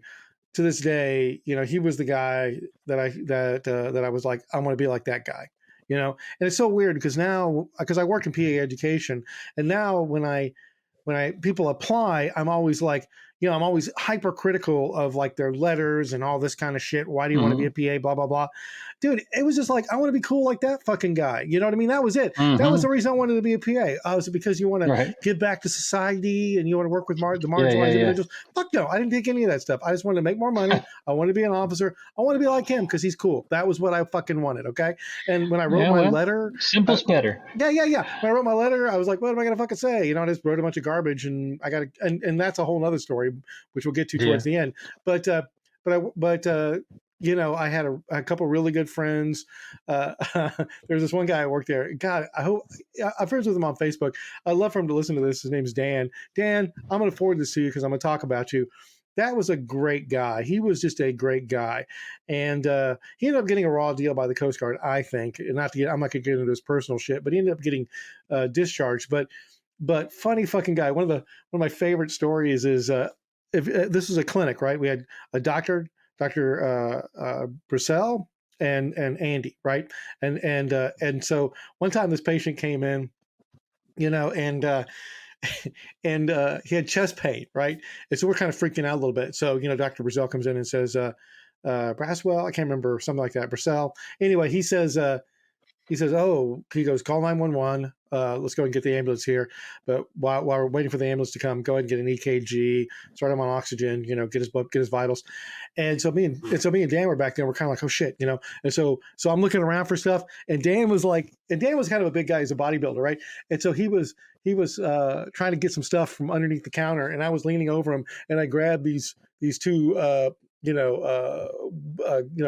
S2: To this day, he was the guy that I was like, I want to be like that guy. And it's so weird because now, because I work in PA education, and now when people apply, I'm always like, I'm always hypercritical of like their letters and all this kind of shit. Why do you want to be a PA? Blah, blah, blah. Dude, it was just like, I want to be cool like that fucking guy. You know what I mean? That was it. That was the reason I wanted to be a PA. Was it because you want to give back to society and you want to work with the marginalized individuals? Fuck no, I didn't take any of that stuff. I just wanted to make more money. I wanted to be an officer. I want to be like him because he's cool. That was what I fucking wanted. Okay. And when I wrote my letter,
S3: simple's better.
S2: Yeah. When I wrote my letter, I was like, what am I going to fucking say? I just wrote a bunch of garbage, and I got to, and that's a whole nother story, which we'll get to towards the end. But I had a couple really good friends. There's this one guy I worked there. God, I'm friends with him on Facebook. I'd love for him to listen to this. His name's Dan. Dan, I'm going to forward this to you because I'm going to talk about you. That was a great guy. He was just a great guy. And he ended up getting a raw deal by the Coast Guard, I think. And I'm not going to get into his personal shit, but he ended up getting discharged. But funny fucking guy. One of my favorite stories is if this was a clinic, right? We had a Dr. Brissell and Andy, right? And so one time this patient came in, and he had chest pain, right? And so we're kind of freaking out a little bit. So, Dr. Brissell comes in and says, Braswell, I can't remember, something like that. Brissell. Anyway, he goes, call 911. Let's go and get the ambulance here. But while we're waiting for the ambulance to come, go ahead and get an EKG, start him on oxygen, get his blood, get his vitals. And so me and Dan were back there. We're kind of like, oh shit, And so I'm looking around for stuff. And Dan was kind of a big guy. He's a bodybuilder, right? And so he was trying to get some stuff from underneath the counter, and I was leaning over him, and I grabbed these two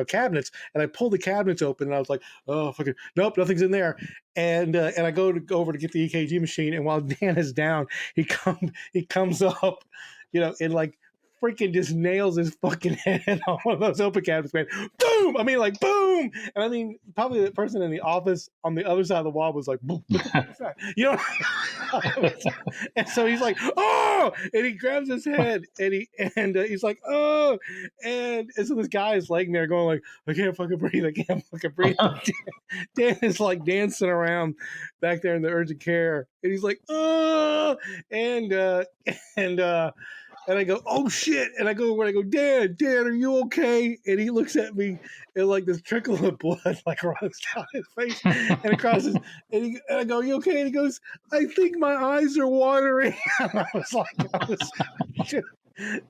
S2: cabinets, and I pulled the cabinets open, and I was like, oh fucking nope, nothing's in there. And I go over to get the EKG machine, and while Dan is down, he comes up, and like freaking just nails his fucking head on one of those open cabinets, man. Boom! I mean, like, boom! And I mean, probably the person in the office on the other side of the wall was like, boom. And so he's like, oh! And he grabs his head, and he's like, oh! And so this guy is laying there going like, I can't fucking breathe. Dan is like dancing around back there in the urgent care. And he's like, oh! And I go, oh shit! And I go, Dan, are you okay? And he looks at me, and like this trickle of blood like runs down his face and across his. And I go, you okay? And he goes, I think my eyes are watering. And I was like,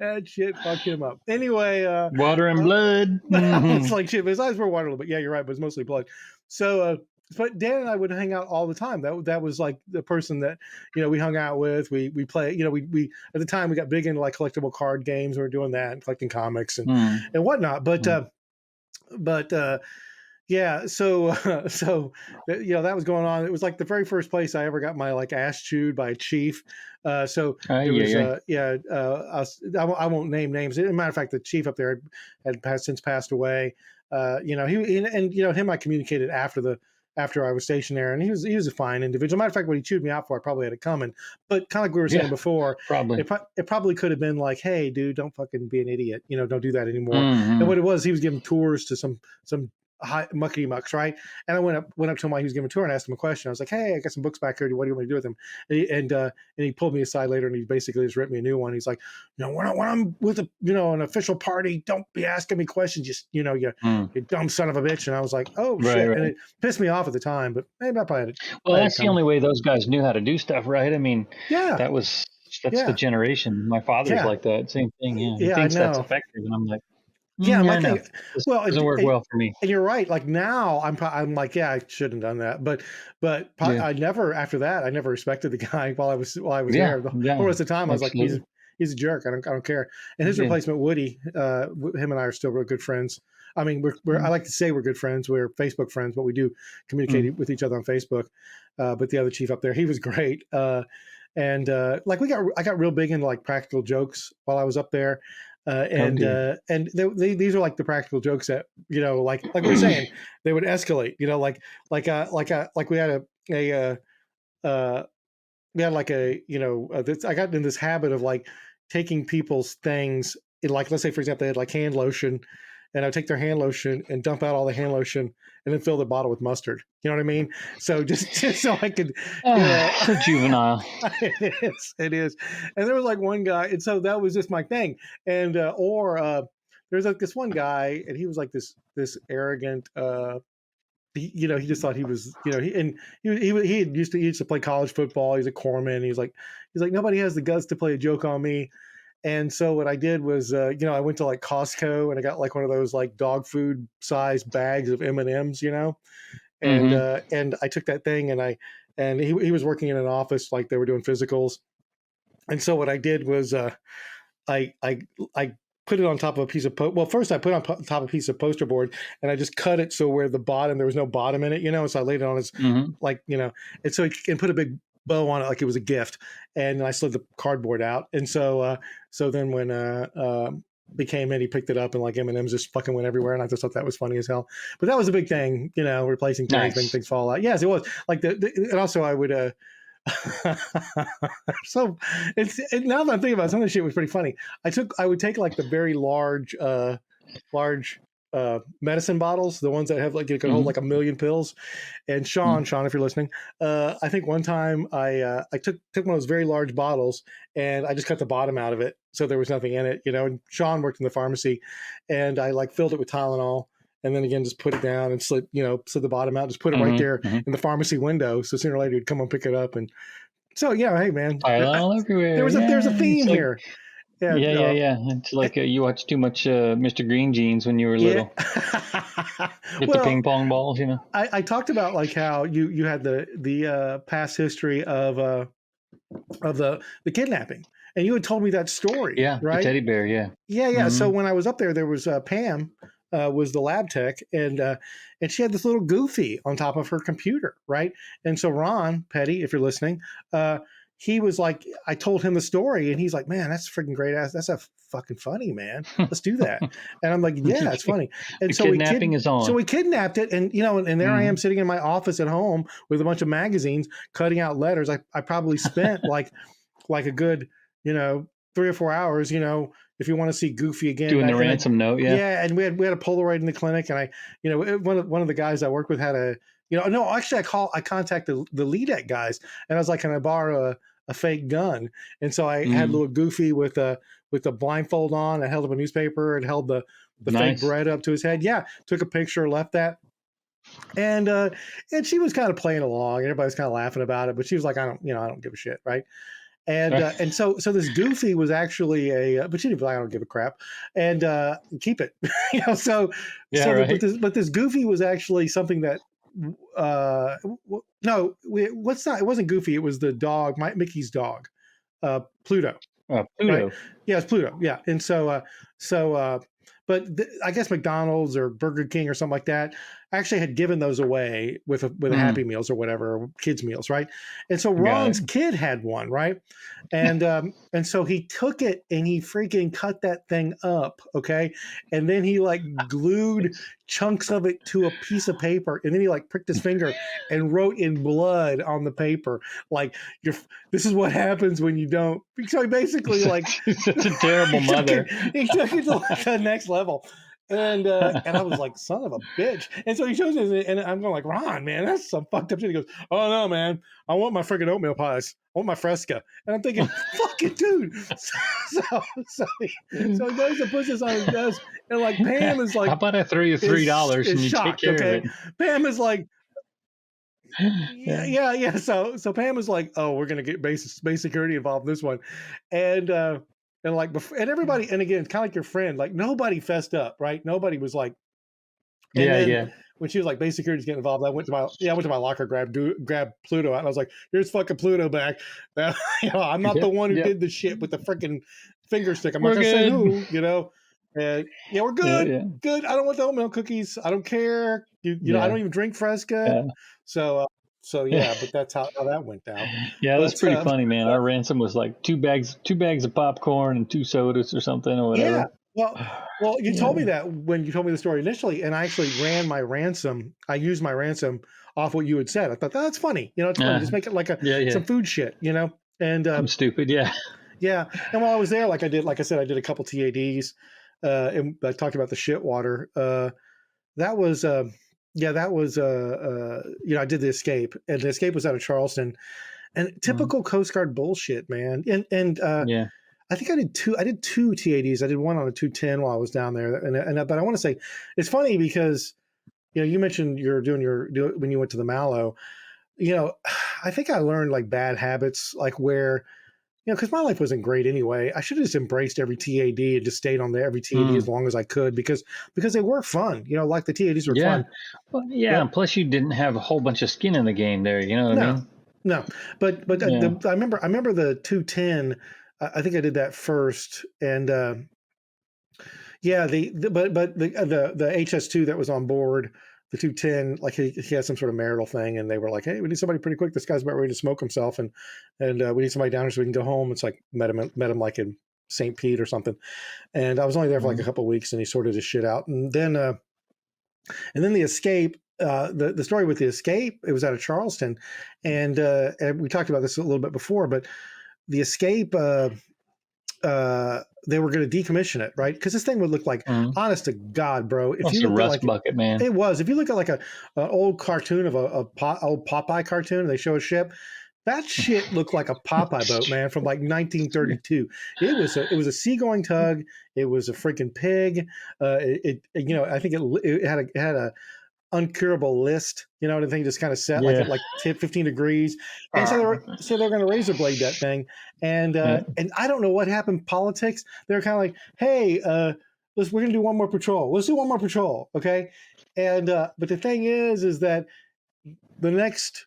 S2: that shit fucked him up. Anyway,
S3: water and blood.
S2: It's like shit. But his eyes were watering a little bit. Yeah, you're right, but it's mostly blood. So. But Dan and I would hang out all the time. That was like the person that we hung out with. We play. We at the time we got big into like collectible card games. We were doing that and collecting comics and whatnot. But yeah. So that was going on. It was like the very first place I ever got my like ass chewed by a chief. I won't name names. As a matter of fact, the chief up there had since passed away. Him I communicated after I was stationed there, and he was a fine individual. Matter of fact, what he chewed me out for, I probably had it coming. But kind of like we were saying before, it probably could have been like, hey, dude, don't fucking be an idiot. Don't do that anymore. And what it was, he was giving tours to some high muckety mucks, right? And I went up to him while he was giving a tour and asked him a question. I was like, hey, I got some books back here. What do you want me to do with them? And he pulled me aside later, and he basically just ripped me a new one. He's like, when I'm with an official party, don't be asking me questions. Just you dumb son of a bitch. And I was like, oh shit. Right. And it pissed me off at the time, but maybe I probably had it.
S3: Well, that's the only way those guys knew how to do stuff, right? I mean, that's the generation. My father's like that. Same thing. Yeah. He thinks that's effective, and I'm like.
S2: Yeah,
S3: it doesn't work well for me.
S2: And you're right. Like now, I'm like, yeah, I shouldn't have done that. But I never after that. I never respected the guy while I was there. The whole rest of the time, I was like, he's a jerk. I don't care. And his replacement, Woody, him and I are still real good friends. I mean, we're I like to say we're good friends. We're Facebook friends, but we do communicate with each other on Facebook. But the other chief up there, he was great. And like I got real big into like practical jokes while I was up there. And these are like the practical jokes that like we were saying, they would escalate. We had I got in this habit of like taking people's things. Like let's say for example they had like hand lotion, and I'd take their hand lotion and dump out all the hand lotion and then fill the bottle with mustard. You know what I mean? So just so I could,
S3: So juvenile.
S2: it is. And there was like one guy, and so that was just my thing. And there's like this one guy, and he was like this arrogant. He just thought he was, he used to play college football. He's a corpsman. He's like nobody has the guts to play a joke on me. And so what I did was, I went to like Costco and I got like one of those like dog food size bags of M&Ms, and I took that thing and he was working in an office, like they were doing physicals. And so what I did was, I put it on top of a piece of first I put it on top of a piece of poster board and I just cut it so where there was no bottom in it, so I laid it on his and so he can put a big bow on it like it was a gift, and I slid the cardboard out. And so then when became it, he picked it up and like M&Ms just fucking went everywhere, and I just thought that was funny as hell. But that was a big thing, replacing things, making things fall out. Yes, it was like and also I would so now that I'm thinking about it, some of the shit was pretty funny. I would take like the very large medicine bottles, the ones that have like, you can hold like 1 million pills. And Sean, if you're listening, I think one time I took one of those very large bottles and I just cut the bottom out of it so there was nothing in it, and Sean worked in the pharmacy, and I like filled it with Tylenol and then again just put it down and slid the bottom out, just put it right there in the pharmacy window, so sooner or later he'd come and pick it up. And so hey man,
S3: Tylenol everywhere.
S2: There's a theme here.
S3: Yeah. It's like you watched too much Mr. Green Jeans when you were little. With the ping pong balls,
S2: I talked about like how you had the past history of the kidnapping, and you had told me that story.
S3: Yeah,
S2: right.
S3: The teddy bear. Yeah.
S2: Yeah. So when I was up there was Pam. Was the lab tech, and she had this little goofy on top of her computer, right? And so Ron Petty, if you're listening, he was like, I told him the story, and he's like, man, that's freaking great ass. That's a fucking funny, man. Let's do that. And I'm like, yeah, it's funny. And so
S3: kidnapping is on.
S2: So we kidnapped it, and and there I am sitting in my office at home with a bunch of magazines, cutting out letters. I probably spent like a good 3 or 4 hours, if you want to see Goofy again,
S3: doing the ransom note.
S2: Yeah. And we had a Polaroid in the clinic, and one of the guys I worked with had I contacted the LEDEC guys, and I was like, can I borrow a fake gun? And so I had little Goofy with the blindfold on. I held up a newspaper and held the fake bread up to his head. Yeah. Took a picture, left that. And she was kind of playing along, and everybody was kind of laughing about it, but she was like, I don't give a shit. Right. And so this Goofy was actually but she didn't be like, I don't give a crap, and keep it, But this Goofy was actually something that, it wasn't Goofy. It was the dog, Mickey's dog, Pluto.
S3: Pluto.
S2: Right? Yeah, it's Pluto. Yeah, and but I guess McDonald's or Burger King or something like that actually had given those away with a Happy Meals or whatever, or kids meals, right? And so Ron's kid had one, right? And so he took it and he freaking cut that thing up, okay? And then he like glued chunks of it to a piece of paper, and then he like pricked his finger and wrote in blood on the paper, like, this is what happens when you don't. So he basically like
S3: such a terrible mother.
S2: He took it to like the next level. And I was like, son of a bitch. And so he shows me, and I'm going like, Ron, man, that's some fucked up shit. He goes, oh no, man, I want my freaking oatmeal pies. I want my Fresca. And I'm thinking, fucking dude. So he goes and puts this on his desk, and like Pam is like,
S3: how about I throw you $3 and you
S2: shocked,
S3: take care of it?
S2: Pam is like, yeah. So Pam is like, oh, we're gonna get base security involved in this one, and like before, and everybody, and again, kind of like your friend, like nobody fessed up, right? Nobody was like,
S3: yeah.
S2: When she was like, base security's getting involved, I went to my locker, grabbed Pluto out, and I was like, here's fucking Pluto back. I'm not the one who did the shit with the freaking finger stick. I'm not gonna say who, And we're good.
S3: Yeah.
S2: Good. I don't want the oatmeal cookies. I don't care. I don't even drink Fresca. Yeah. So yeah, but that's how that went down.
S3: Yeah, that's pretty funny, man. Our ransom was like two bags of popcorn and 2 sodas or something or whatever.
S2: Yeah. Well, you told me that when you told me the story initially, and I actually ran my ransom. I used my ransom off what you had said. I thought that's funny. It's funny. Just make it like some food shit. And I'm
S3: stupid. Yeah.
S2: Yeah. And while I was there, like I said, I did a couple TADs, and I talked about the shit water. That was Yeah, that was I did the escape, and the escape was out of Charleston, and
S3: Mm.
S2: typical Coast Guard bullshit, man. And
S3: Yeah.
S2: I think I did two TADs. I did one on a 210 while I was down there, but I want to say it's funny because you mentioned you're doing when you went to the Mallow. I think I learned like bad habits, like where because my life wasn't great anyway. I should have just embraced every TAD and just stayed on every TAD as
S3: Mm.
S2: long as I could because they were fun. Like the TADs were
S3: Yeah.
S2: fun.
S3: Well, yeah.
S2: But
S3: And plus, you didn't have a whole bunch of skin in the game there. You know what I
S2: no,
S3: mean?
S2: no. But
S3: Yeah.
S2: I remember the 210. I think I did that first, and yeah, the HS2 that was on board, the 210, like he had some sort of marital thing, and they were like, "Hey, we need somebody pretty quick. This guy's about ready to smoke himself, and we need somebody down here so we can go home." It's like met him like in St. Pete or something, and I was only there for like a
S3: Mm.
S2: couple of weeks, and he sorted his shit out, and then the escape. The story with the escape, it was out of Charleston, and we talked about this a little bit before, but the escape. They were going to decommission it, right? Because this thing would look like,
S3: Mm.
S2: honest to God, bro. If you
S3: That's a
S2: looked at
S3: rust
S2: like
S3: bucket, man.
S2: it was, if you look at like an old cartoon of old Popeye cartoon, and they show a ship. That shit looked like a Popeye boat, man, from like 1932. It was a seagoing tug. It was a freaking pig. I think it had a uncurable list. The thing just kind of set like
S3: Yeah.
S2: at like 10, 15 degrees. And so they're going to razor blade that thing. And
S3: Yeah.
S2: and I don't know what happened. Politics. They're kind of like, hey, we're going to do one more patrol. Let's do one more patrol, okay? And but the thing is that the next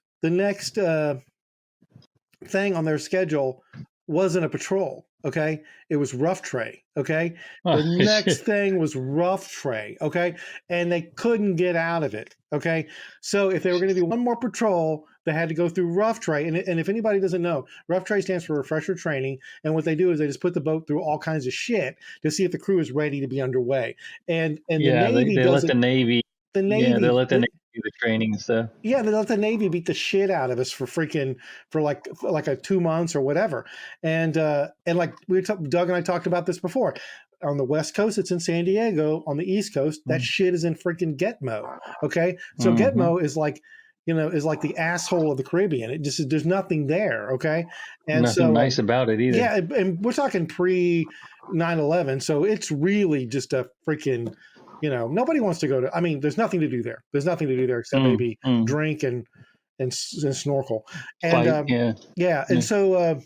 S2: thing on their schedule wasn't a patrol. Okay. It was rough tray. Okay.
S3: Oh,
S2: The next
S3: shit.
S2: thing was rough tray. Okay. And they couldn't get out of it. Okay. So if they were going to do one more patrol, they had to go through rough tray. And if anybody doesn't know, rough tray stands for refresher training. And what they do is they just put the boat through all kinds of shit to see if the crew is ready to be underway. And the
S3: Yeah. They,
S2: Navy
S3: they
S2: does
S3: let the
S2: it.
S3: Navy.
S2: The
S3: Yeah. They
S2: Navy,
S3: let the Navy do the training and stuff.
S2: yeah, they let the Navy beat the shit out of us for like a 2 months or whatever. And like Doug and I talked about this before. On the West Coast, it's in San Diego. On the East Coast, that shit is in freaking Gitmo. Okay, so
S3: Mm-hmm.
S2: Gitmo is like the asshole of the Caribbean. It just there's nothing there. Okay, and
S3: Nothing
S2: so
S3: nice about it either.
S2: yeah, and we're talking pre 9/11, so it's really just a freaking, nobody wants to go to. I mean, there's nothing to do there. There's nothing to do there except
S3: Mm,
S2: maybe
S3: mm.
S2: drink and snorkel, and
S3: Fight. Yeah.
S2: yeah, and
S3: Yeah.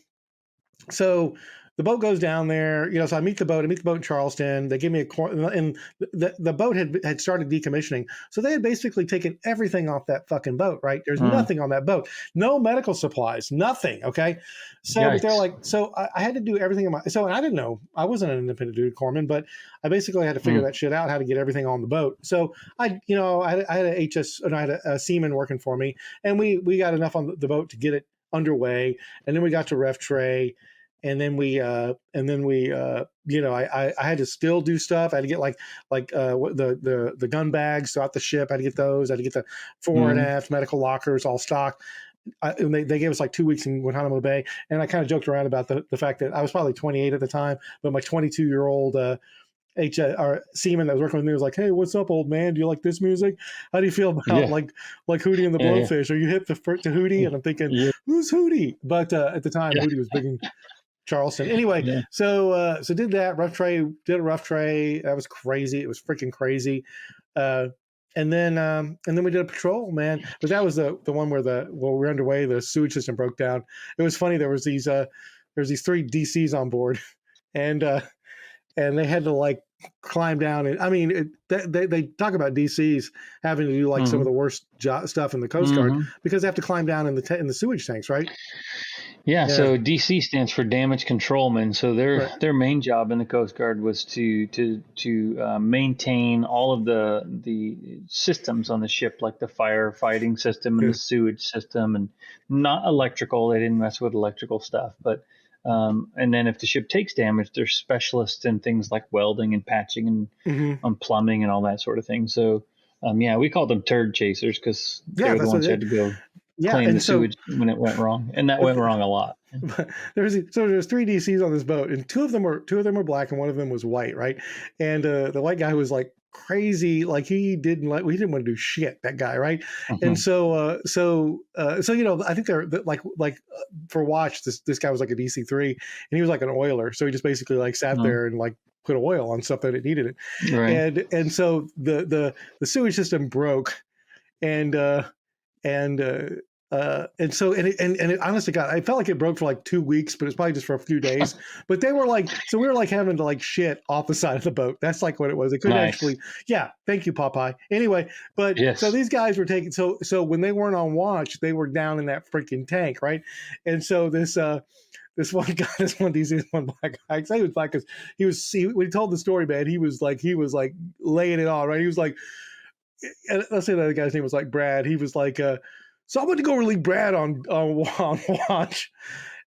S2: so the boat goes down there, so I meet the boat. I meet the boat in Charleston. They give me and the boat had started decommissioning. So they had basically taken everything off that fucking boat, right? There's
S3: Mm.
S2: nothing on that boat. No medical supplies, nothing. Okay. So, but they're
S3: Yikes.
S2: like, so I had to do everything and I didn't know. I wasn't an independent duty corpsman, but I basically had to figure
S3: Mm.
S2: that shit out, how to get everything on the boat. So I had I had a seaman working for me, and we got enough on the boat to get it underway. And then we got to ref tray, I had to still do stuff. I had to get the gun bags throughout the ship. I had to get those. I had to get the fore and
S3: Mm.
S2: aft medical lockers all stocked. And they gave us like 2 weeks in Guantanamo Bay. And I kind of joked around about the fact that I was probably 28 at the time, but my 22-year-old seaman that was working with me was like, "Hey, what's up, old man? Do you like this music? How do you feel about
S3: Yeah.
S2: like Hootie and the
S3: Yeah. Yeah.
S2: Blowfish? Are you hip to Hootie?" And I'm thinking,
S3: Yeah.
S2: "Who's Hootie?" But at the time,
S3: Yeah.
S2: Hootie was big in Charleston. Anyway,
S3: Yeah.
S2: so did that rough tray. Did a rough tray. That was crazy. It was freaking crazy. Uh, and then we did a patrol, man. But that was the one where we're underway. The sewage system broke down. It was funny. There was these 3 DCs on board, and they had to like climb down. And I mean, they talk about DCs having to do like some of
S3: Mm-hmm.
S2: the worst stuff in the Coast Guard
S3: Mm-hmm.
S2: because they have to climb down in the sewage tanks, right?
S3: Yeah.
S2: Yeah,
S3: So DC stands for damage controlman. So
S2: right.
S3: their main job in the Coast Guard was to maintain all of the systems on the ship, like the firefighting system and
S2: Yeah.
S3: the sewage system, and not electrical. They didn't mess with electrical stuff, but and then if the ship takes damage, they're specialists in things like welding and patching and
S2: hmm
S3: plumbing and all that sort of thing. So yeah, we called them turd chasers because they
S2: Yeah,
S3: were the
S2: that's what
S3: ones who
S2: it.
S3: had to go
S2: Yeah,
S3: clean the
S2: and so
S3: sewage when it went wrong, and that went wrong a lot.
S2: there's 3 DCs on this boat, and two of them were black and one of them was white, right? And the white guy was like crazy. Like he didn't want to do shit, that guy, right? And
S3: Mhm.
S2: so I think they're for watch, this guy was like a DC3 and he was like an oiler, so he just basically like sat
S3: Mhm.
S2: there and like put oil on stuff that it needed it.
S3: Right.
S2: And so the sewage system broke, and and uh and it honestly, God, I felt like it broke for like 2 weeks, but it's probably just for a few days. But they were like, so we were like having to like shit off the side of the boat. That's like what it was. They couldn't
S3: Nice.
S2: actually, yeah. Thank you, Popeye. Anyway, but so
S3: Yes.
S2: these guys were taking, so when they weren't on watch, they were down in that freaking tank, right? And so this one guy, one black guy, I say he was black because when he told the story, man, he was like laying it on, right? He was like, and let's say the other guy's name was like Brad. He was like, so I went to go relieve Brad on watch,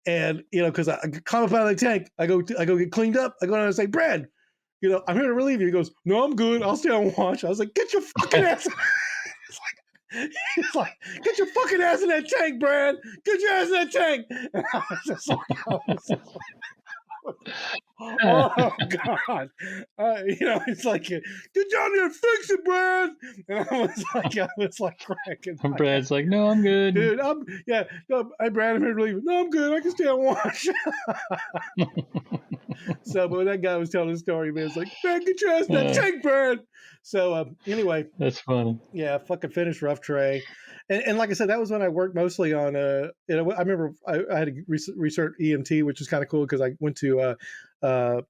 S2: and because I come up out of the tank, I go get cleaned up. I go down and say, Brad, I'm here to relieve you. He goes, no, I'm good. I'll stay on watch. I was like, get your fucking ass. He's like, get your fucking ass in that tank, Brad. Get your ass in that tank. And I was just like, oh God, it's like, get down there and fix it, Brad. And I was like cracking
S3: And
S2: my head.
S3: Brad's like, no, I'm good.
S2: Dude, no, hey Brad, I'm here to leave. No, I'm good. I can stay on watch. So, but when that guy was telling the story, man, it's like, man, get your ass in that tank, Brad. So, anyway,
S3: That's funny.
S2: yeah, fucking finished Rough Tray, and like I said, that was when I worked mostly on I remember I had to research EMT, which is kind of cool because I went to what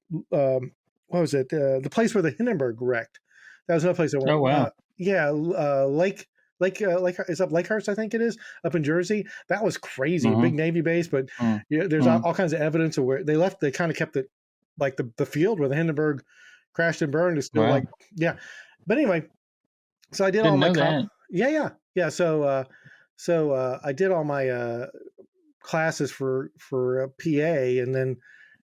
S2: was it, the place where the Hindenburg wrecked. That was another place I
S3: Oh,
S2: went.
S3: wow.
S2: Yeah, Lake it's up Lakehurst, I think it is, up in Jersey. That was crazy, a big
S3: Mhm.
S2: Navy base, but
S3: Mm.
S2: yeah, there's
S3: Mm.
S2: all kinds of evidence of where they left. They kind of kept it like the field where the Hindenburg crashed and burned is still
S3: Wow.
S2: like, yeah. But anyway, so I did all
S3: Didn't
S2: my
S3: know that.
S2: yeah. So I did all my classes for PA, and then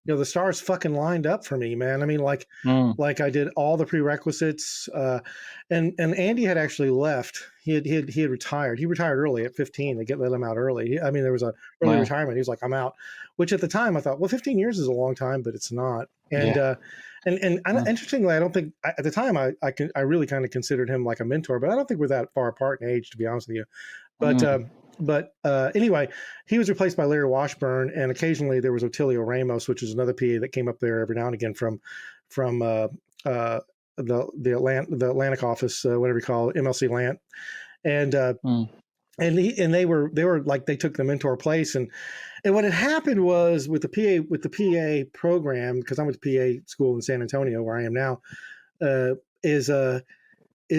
S2: the stars fucking lined up for me, man. I mean,
S3: Mm.
S2: like I did all the prerequisites, and Andy had actually left. He had retired. He retired early at 15. They let him out early. I mean, there was a early
S3: Wow.
S2: retirement. He was like, I'm out. Which at the time I thought, well, 15 years is a long time, but it's not. And
S3: Yeah.
S2: interestingly, I don't think at the time I really kind of considered him like a mentor, but I don't think we're that far apart in age, to be honest with you. But
S3: Mm.
S2: anyway, he was replaced by Larry Washburn, and occasionally there was Otilio Ramos, which is another PA that came up there every now and again from the Atlantic office, whatever you call it, MLC Lant, and
S3: Mm.
S2: they were like, they took the mentor place, and what had happened was with the PA program, because I went to PA school in San Antonio where I am now, uh, is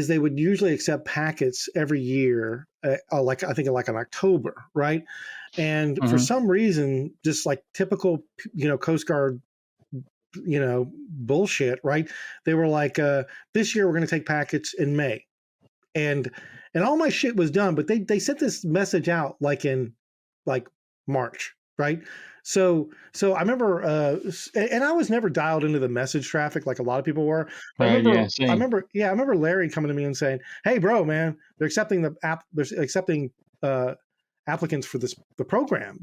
S2: they would usually accept packets every year, like I think like in October, right? And for
S3: Mhm.
S2: some reason, just like typical, Coast Guard, bullshit, right? They were like, this year we're going to take packets in May, and all my shit was done, but they sent this message out like in like March, right? So I remember, and I was never dialed into the message traffic like a lot of people were. But
S3: Right. Yeah. Same.
S2: I remember Larry coming to me and saying, "Hey, bro, man, they're accepting applicants for the program,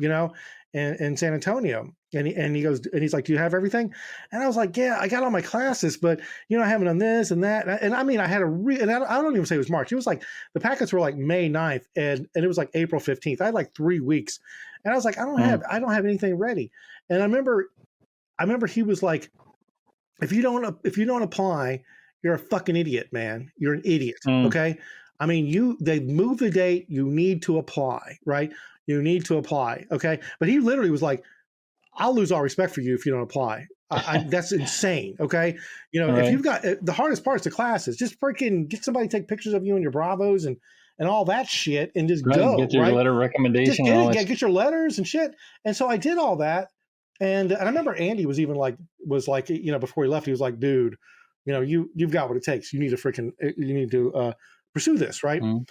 S2: in San Antonio." And he goes, and he's like, "Do you have everything?" And I was like, "Yeah, I got all my classes, but I haven't done this and that." And I mean, I had and I don't even say it was March. It was like the packets were like May 9th, and it was like April 15th. I had like 3 weeks, and I was like,
S3: Mm.
S2: I don't have anything ready. And I remember he was like, if you don't apply, you're a fucking idiot, man. You're an idiot.
S3: Mm.
S2: Okay. I mean, they moved the date. You need to apply, right? You need to apply. Okay. But he literally was like, I'll lose all respect for you if you don't apply. That's insane. Okay. If
S3: Right.
S2: you've got the hardest part is the classes, just freaking get somebody to take pictures of you and your Bravos and all that shit and just
S3: Right.
S2: go,
S3: Get your
S2: right?
S3: letter of
S2: Just
S3: recommendation and
S2: get
S3: all
S2: it,
S3: that.
S2: get your letters and shit. And so I did all that. And I remember Andy was even like, before he left, he was like, dude, you've got what it takes. You need to pursue this, right?
S3: Mm.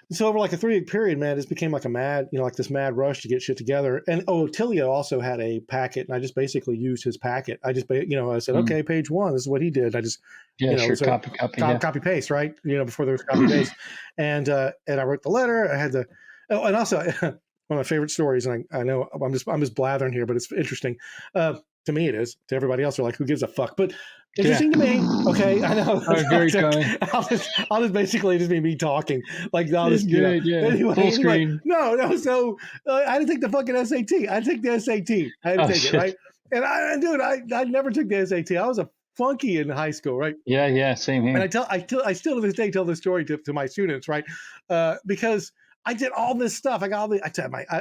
S2: And so over like a 3-week period, man, this became like like this mad rush to get shit together. And Tilio also had a packet, and I just basically used his packet. I just, I said,
S3: Mm.
S2: okay, page 1, this is what he did. I just,
S3: Yeah. Sure.
S2: so
S3: Copy. Yeah.
S2: copy paste, right? Before there was copy paste, and I wrote the letter. I had the, and also one of my favorite stories, and I know I'm just blathering here, but it's interesting. To me, it is. To everybody else, they're like, who gives a fuck? But Interesting to me. Okay, I know.
S3: Very kind.
S2: I'll just basically just be me talking. Like I'll
S3: It's
S2: just
S3: good, yeah. Full screen.
S2: No. So I had to take the fucking SAT. I had to take the SAT. I had to
S3: Oh,
S2: take
S3: shit.
S2: it, right? And I never took the SAT. I was a flunky in high school, right?
S3: Yeah, same
S2: And
S3: here.
S2: I still to this day tell this story to my students, right? Because I did all this stuff. I got all the.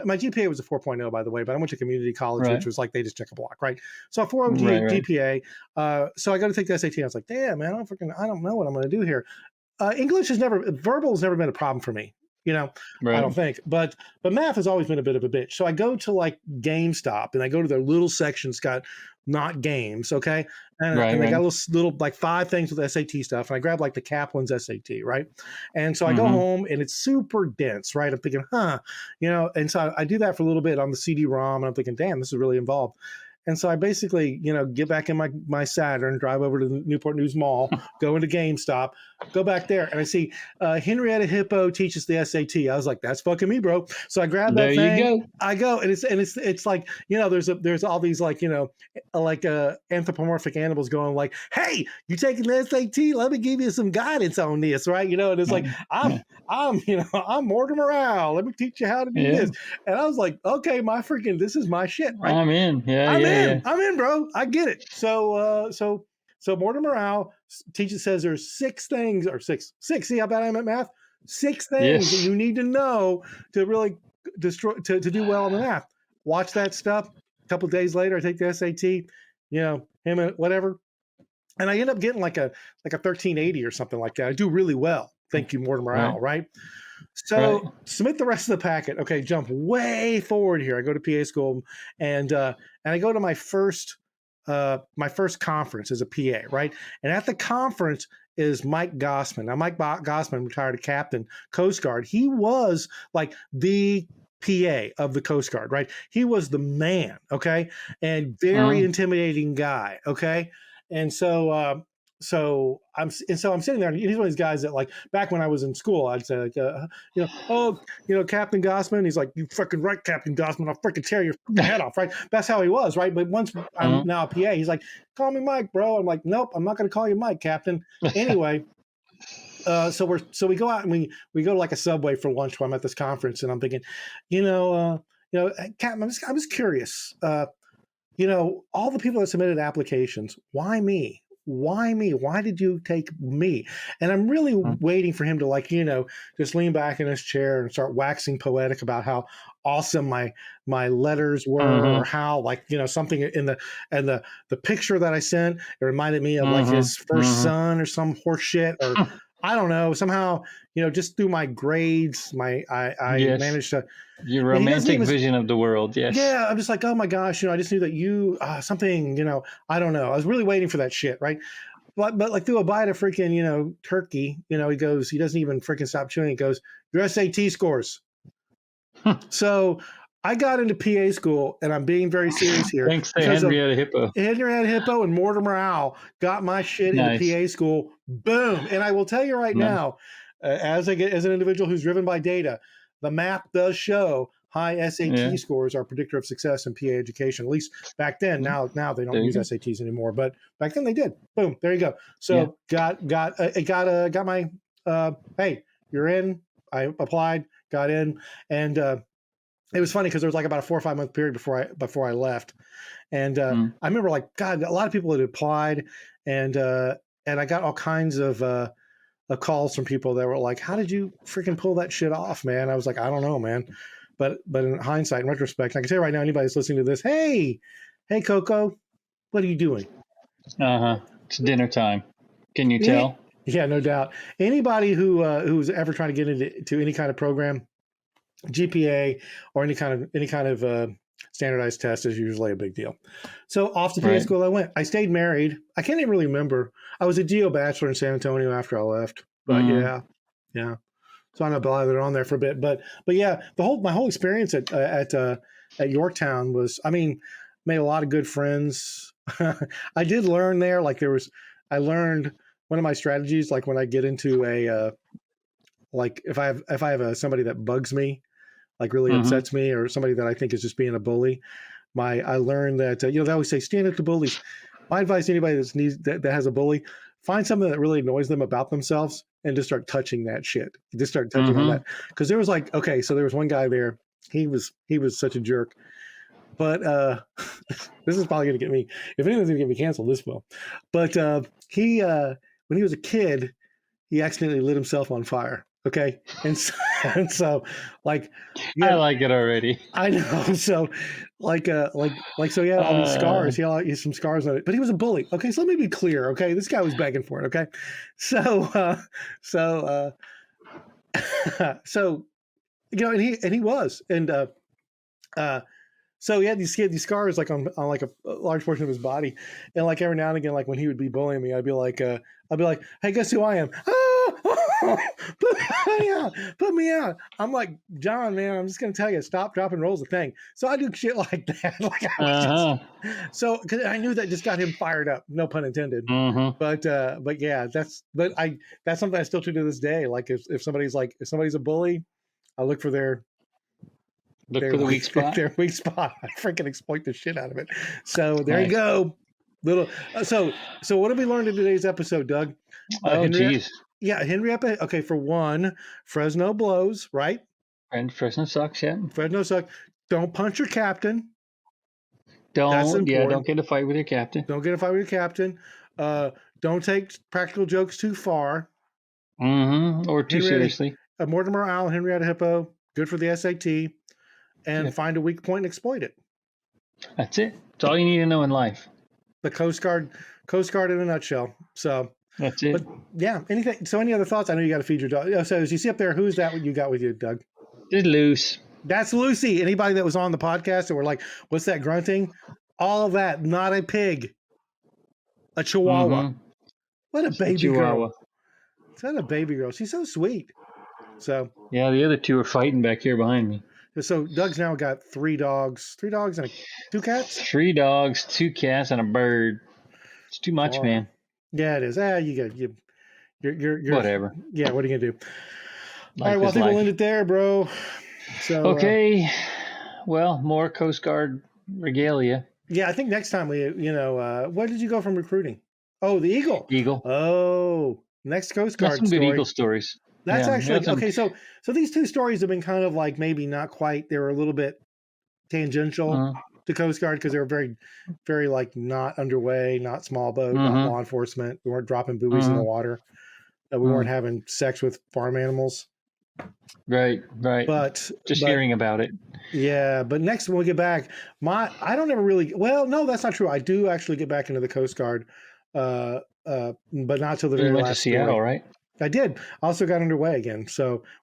S2: My GPA was a 4.0, by the way, but I went to community college,
S3: Right.
S2: which was like they just check a block, right? So a 4.0
S3: Right.
S2: GPA. So I go to take the SAT. I was like, damn, man, I don't know what I'm going to do here. English verbal has never been a problem for me. You know, I don't
S3: Right.
S2: think, but math has always been a bit of a bitch. So I go to like GameStop and I go to their little section. It's got not games, okay, and they got
S3: Right.
S2: little like 5 things with SAT stuff. And I grab like the Kaplan's SAT, right? And so I go
S3: Mm-hmm.
S2: home and it's super dense, right? I'm thinking, and so I do that for a little bit on the CD-ROM, and I'm thinking, damn, this is really involved. And so I basically, get back in my Saturn, drive over to the Newport News Mall, go into GameStop, go back there, and I see Henrietta Hippo teaches the SAT. I was like, that's fucking me, bro. So I grab that
S3: There
S2: thing.
S3: you go.
S2: I go, and it's like, there's all these like, anthropomorphic animals going like, hey, you taking the SAT? Let me give you some guidance on this, right? And it's like, I'm Mortimer Owl. Let me teach you how to do this. And I was like, okay, this is my shit, right?
S3: I'm in.
S2: I'm in, bro. I get it. So Mortimer Owl says there's 6 things or six. See how bad I'm at math? 6 things that you need to know to really to do well in the math. Watch that stuff. A couple of days later, I take the SAT. Him and whatever, and I end up getting like a 1380 or something like that. I do really well. Thank you, Mortimer Owl. Right. So submit the rest of the packet. Okay, jump way forward here. I go to PA school, and I go to my first conference as a PA, right? And at the conference is Mike Gossman. Now, Mike Gossman, retired captain, Coast Guard. He was like the PA of the Coast Guard, right? He was the man, okay, and very intimidating guy, okay. And so I'm sitting there, and he's one of these guys that, like, back when I was in school, I'd say like, Captain Gossman. He's like, you freaking right, Captain Gossman. I'll freaking tear your head off, right? That's how he was, right? But once I'm now a PA, he's like, call me Mike, bro. I'm like, nope, I'm not going to call you Mike, Captain. Anyway. So we go out and we go to like a Subway for lunch while I'm at this conference, and I'm thinking, Captain, I was curious, all the people that submitted applications, why me? Why me? Why did you take me? And I'm really waiting for him to just lean back in his chair and start waxing poetic about how awesome my letters were, or how something in the picture that I sent, it reminded me of like his first son or some horse shit, or I don't know, somehow, just through my grades, I managed to.
S3: Your romantic vision of the world, yes.
S2: Yeah, I'm just like, oh my gosh, I just knew that you something, I don't know. I was really waiting for that shit, right? But like through a bite of freaking, turkey, he doesn't even freaking stop chewing. He goes, your SAT scores. So I got into PA school, and I'm being very serious here.
S3: Thanks to Henrietta Hippo.
S2: Henrietta Hippo and Mortimer Owl got my shit into PA school. Boom. And I will tell you right now, as an individual who's driven by data, the map does show high SAT scores are a predictor of success in PA education. At least back then. Now they don't use SATs anymore, but back then they did. Boom. There you go. So got my hey, you're in. I applied, got in, and it was funny because there was like about a 4 or 5 month period before I left, and I remember like, God, a lot of people had applied, and I got all kinds of calls from people that were like, how did you freaking pull that shit off, man? I was like, I don't know, man. But in hindsight, in retrospect, I can tell you right now, anybody that's listening to this, hey Coco, what are you doing?
S3: It's dinner time. Can you tell?
S2: Yeah, no doubt. Anybody who's ever trying to get into any kind of program, GPA or any kind of standardized test is usually a big deal. So off to PA school I went. I stayed married. I can't even really remember. I was a geo bachelor in San Antonio after I left. But yeah. So I know they're on there for a bit. But yeah, my whole experience at Yorktown was, made a lot of good friends. I did learn there. I learned one of my strategies, like when I get into if I have somebody that bugs me, like really upsets me, or somebody that I think is just being a bully, I learned that they always say stand up to bullies. my advice to anybody that has a bully, find something that really annoys them about themselves and just start touching that shit. Just start touching on that. Because there was like, okay, so there was one guy there. He was such a jerk. But this is probably going to get me, if anyone's going to get me canceled, this will. But he, when he was a kid, he accidentally lit himself on fire. Okay. And so like, yeah,
S3: I like it already.
S2: I know. So so he had all these scars. He had some scars on it, but he was a bully. Okay. So let me be clear. Okay. This guy was begging for it. Okay. So, so, and he was, so he had these scars like on like a large portion of his body, and like every now and again, like when he would be bullying me, I'd be like, hey, guess who I am? Put me out. I'm like, John, man, I'm just gonna tell you, stop, drop, and roll's the thing. So I do shit like that. Like so because I knew that just got him fired up. No pun intended. But yeah, that's something I still do to this day. Like if somebody's a bully, I look for their weak spot. Their weak spot. I freaking exploit the shit out of it. So there you go. Little. So what did we learn in today's episode, Doug?
S3: Geez.
S2: Yeah, Henrietta. Okay, for one, Fresno blows, right?
S3: And Fresno sucks. Yeah.
S2: Fresno sucks. Don't punch your captain.
S3: Don't get in a fight with your captain.
S2: Don't get in a fight with your captain. Don't take practical jokes too far.
S3: Or too seriously.
S2: Mortimer Owl, Henrietta Hippo, good for the SAT. And find a weak point and exploit it.
S3: That's it. It's all you need to know in life.
S2: The Coast Guard in a nutshell. So
S3: that's it.
S2: But yeah, anything. So any other thoughts? I know you got to feed your dog. So as you see up there, who's that? What you got with you, Doug?
S3: It's Luce.
S2: That's Lucy. Anybody that was on the podcast and were like, "What's that grunting?" All of that. Not a pig. A Chihuahua. What a baby girl. Is that a baby girl? She's so sweet. So
S3: yeah, the other two are fighting back here behind me.
S2: So Doug's now got 3 dogs and 2 cats.
S3: 3 dogs, 2 cats, and a bird. It's too much, man.
S2: Yeah, it is. You're
S3: whatever.
S2: Yeah, what are you gonna do? All right, well, I think we'll end it there, bro. So
S3: okay. Well, more Coast Guard regalia.
S2: Yeah, I think next time where did you go from recruiting? Oh, the Eagle. Oh, next Coast Guard
S3: story. Some good Eagle stories.
S2: That's actually okay. So these 2 stories have been kind of like maybe not quite. They were a little bit tangential to Coast Guard because they were very, very like not underway, not small boat, not law enforcement. We weren't dropping buoys in the water. We weren't having sex with farm animals.
S3: Right.
S2: But
S3: hearing about it.
S2: Yeah, but next when we get back, I don't ever really. Well, no, that's not true. I do actually get back into the Coast Guard, but not till the very last.
S3: You went to Seattle, right?
S2: I did. I also got underway again,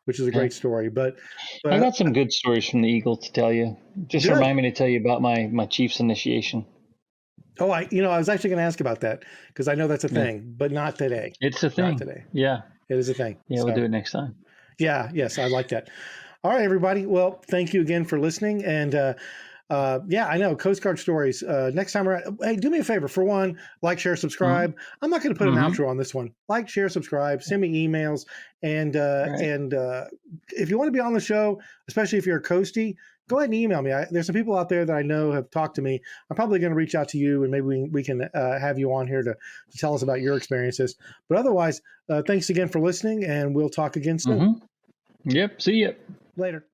S2: which is a great story. But
S3: I got some good stories from the Eagle to tell you. Just remind me to tell you about my Chiefs initiation.
S2: Oh, I was actually going to ask about that because I know that's a thing, but not today.
S3: It's a thing.
S2: Not today.
S3: Yeah,
S2: it is a thing.
S3: Yeah, we'll do it next time.
S2: Yeah. Yes, I like that. All right, everybody. Well, thank you again for listening, and. I know Coast Guard stories. Next time around, hey, do me a favor. For one, like, share, subscribe. I'm not going to put an outro on this one. Like, share, subscribe. Send me emails, and if you want to be on the show, especially if you're a coastie, go ahead and email me. There's some people out there that I know have talked to me. I'm probably going to reach out to you, and maybe we can have you on here to tell us about your experiences. But otherwise, thanks again for listening, and we'll talk again soon.
S3: Yep. See ya
S2: later.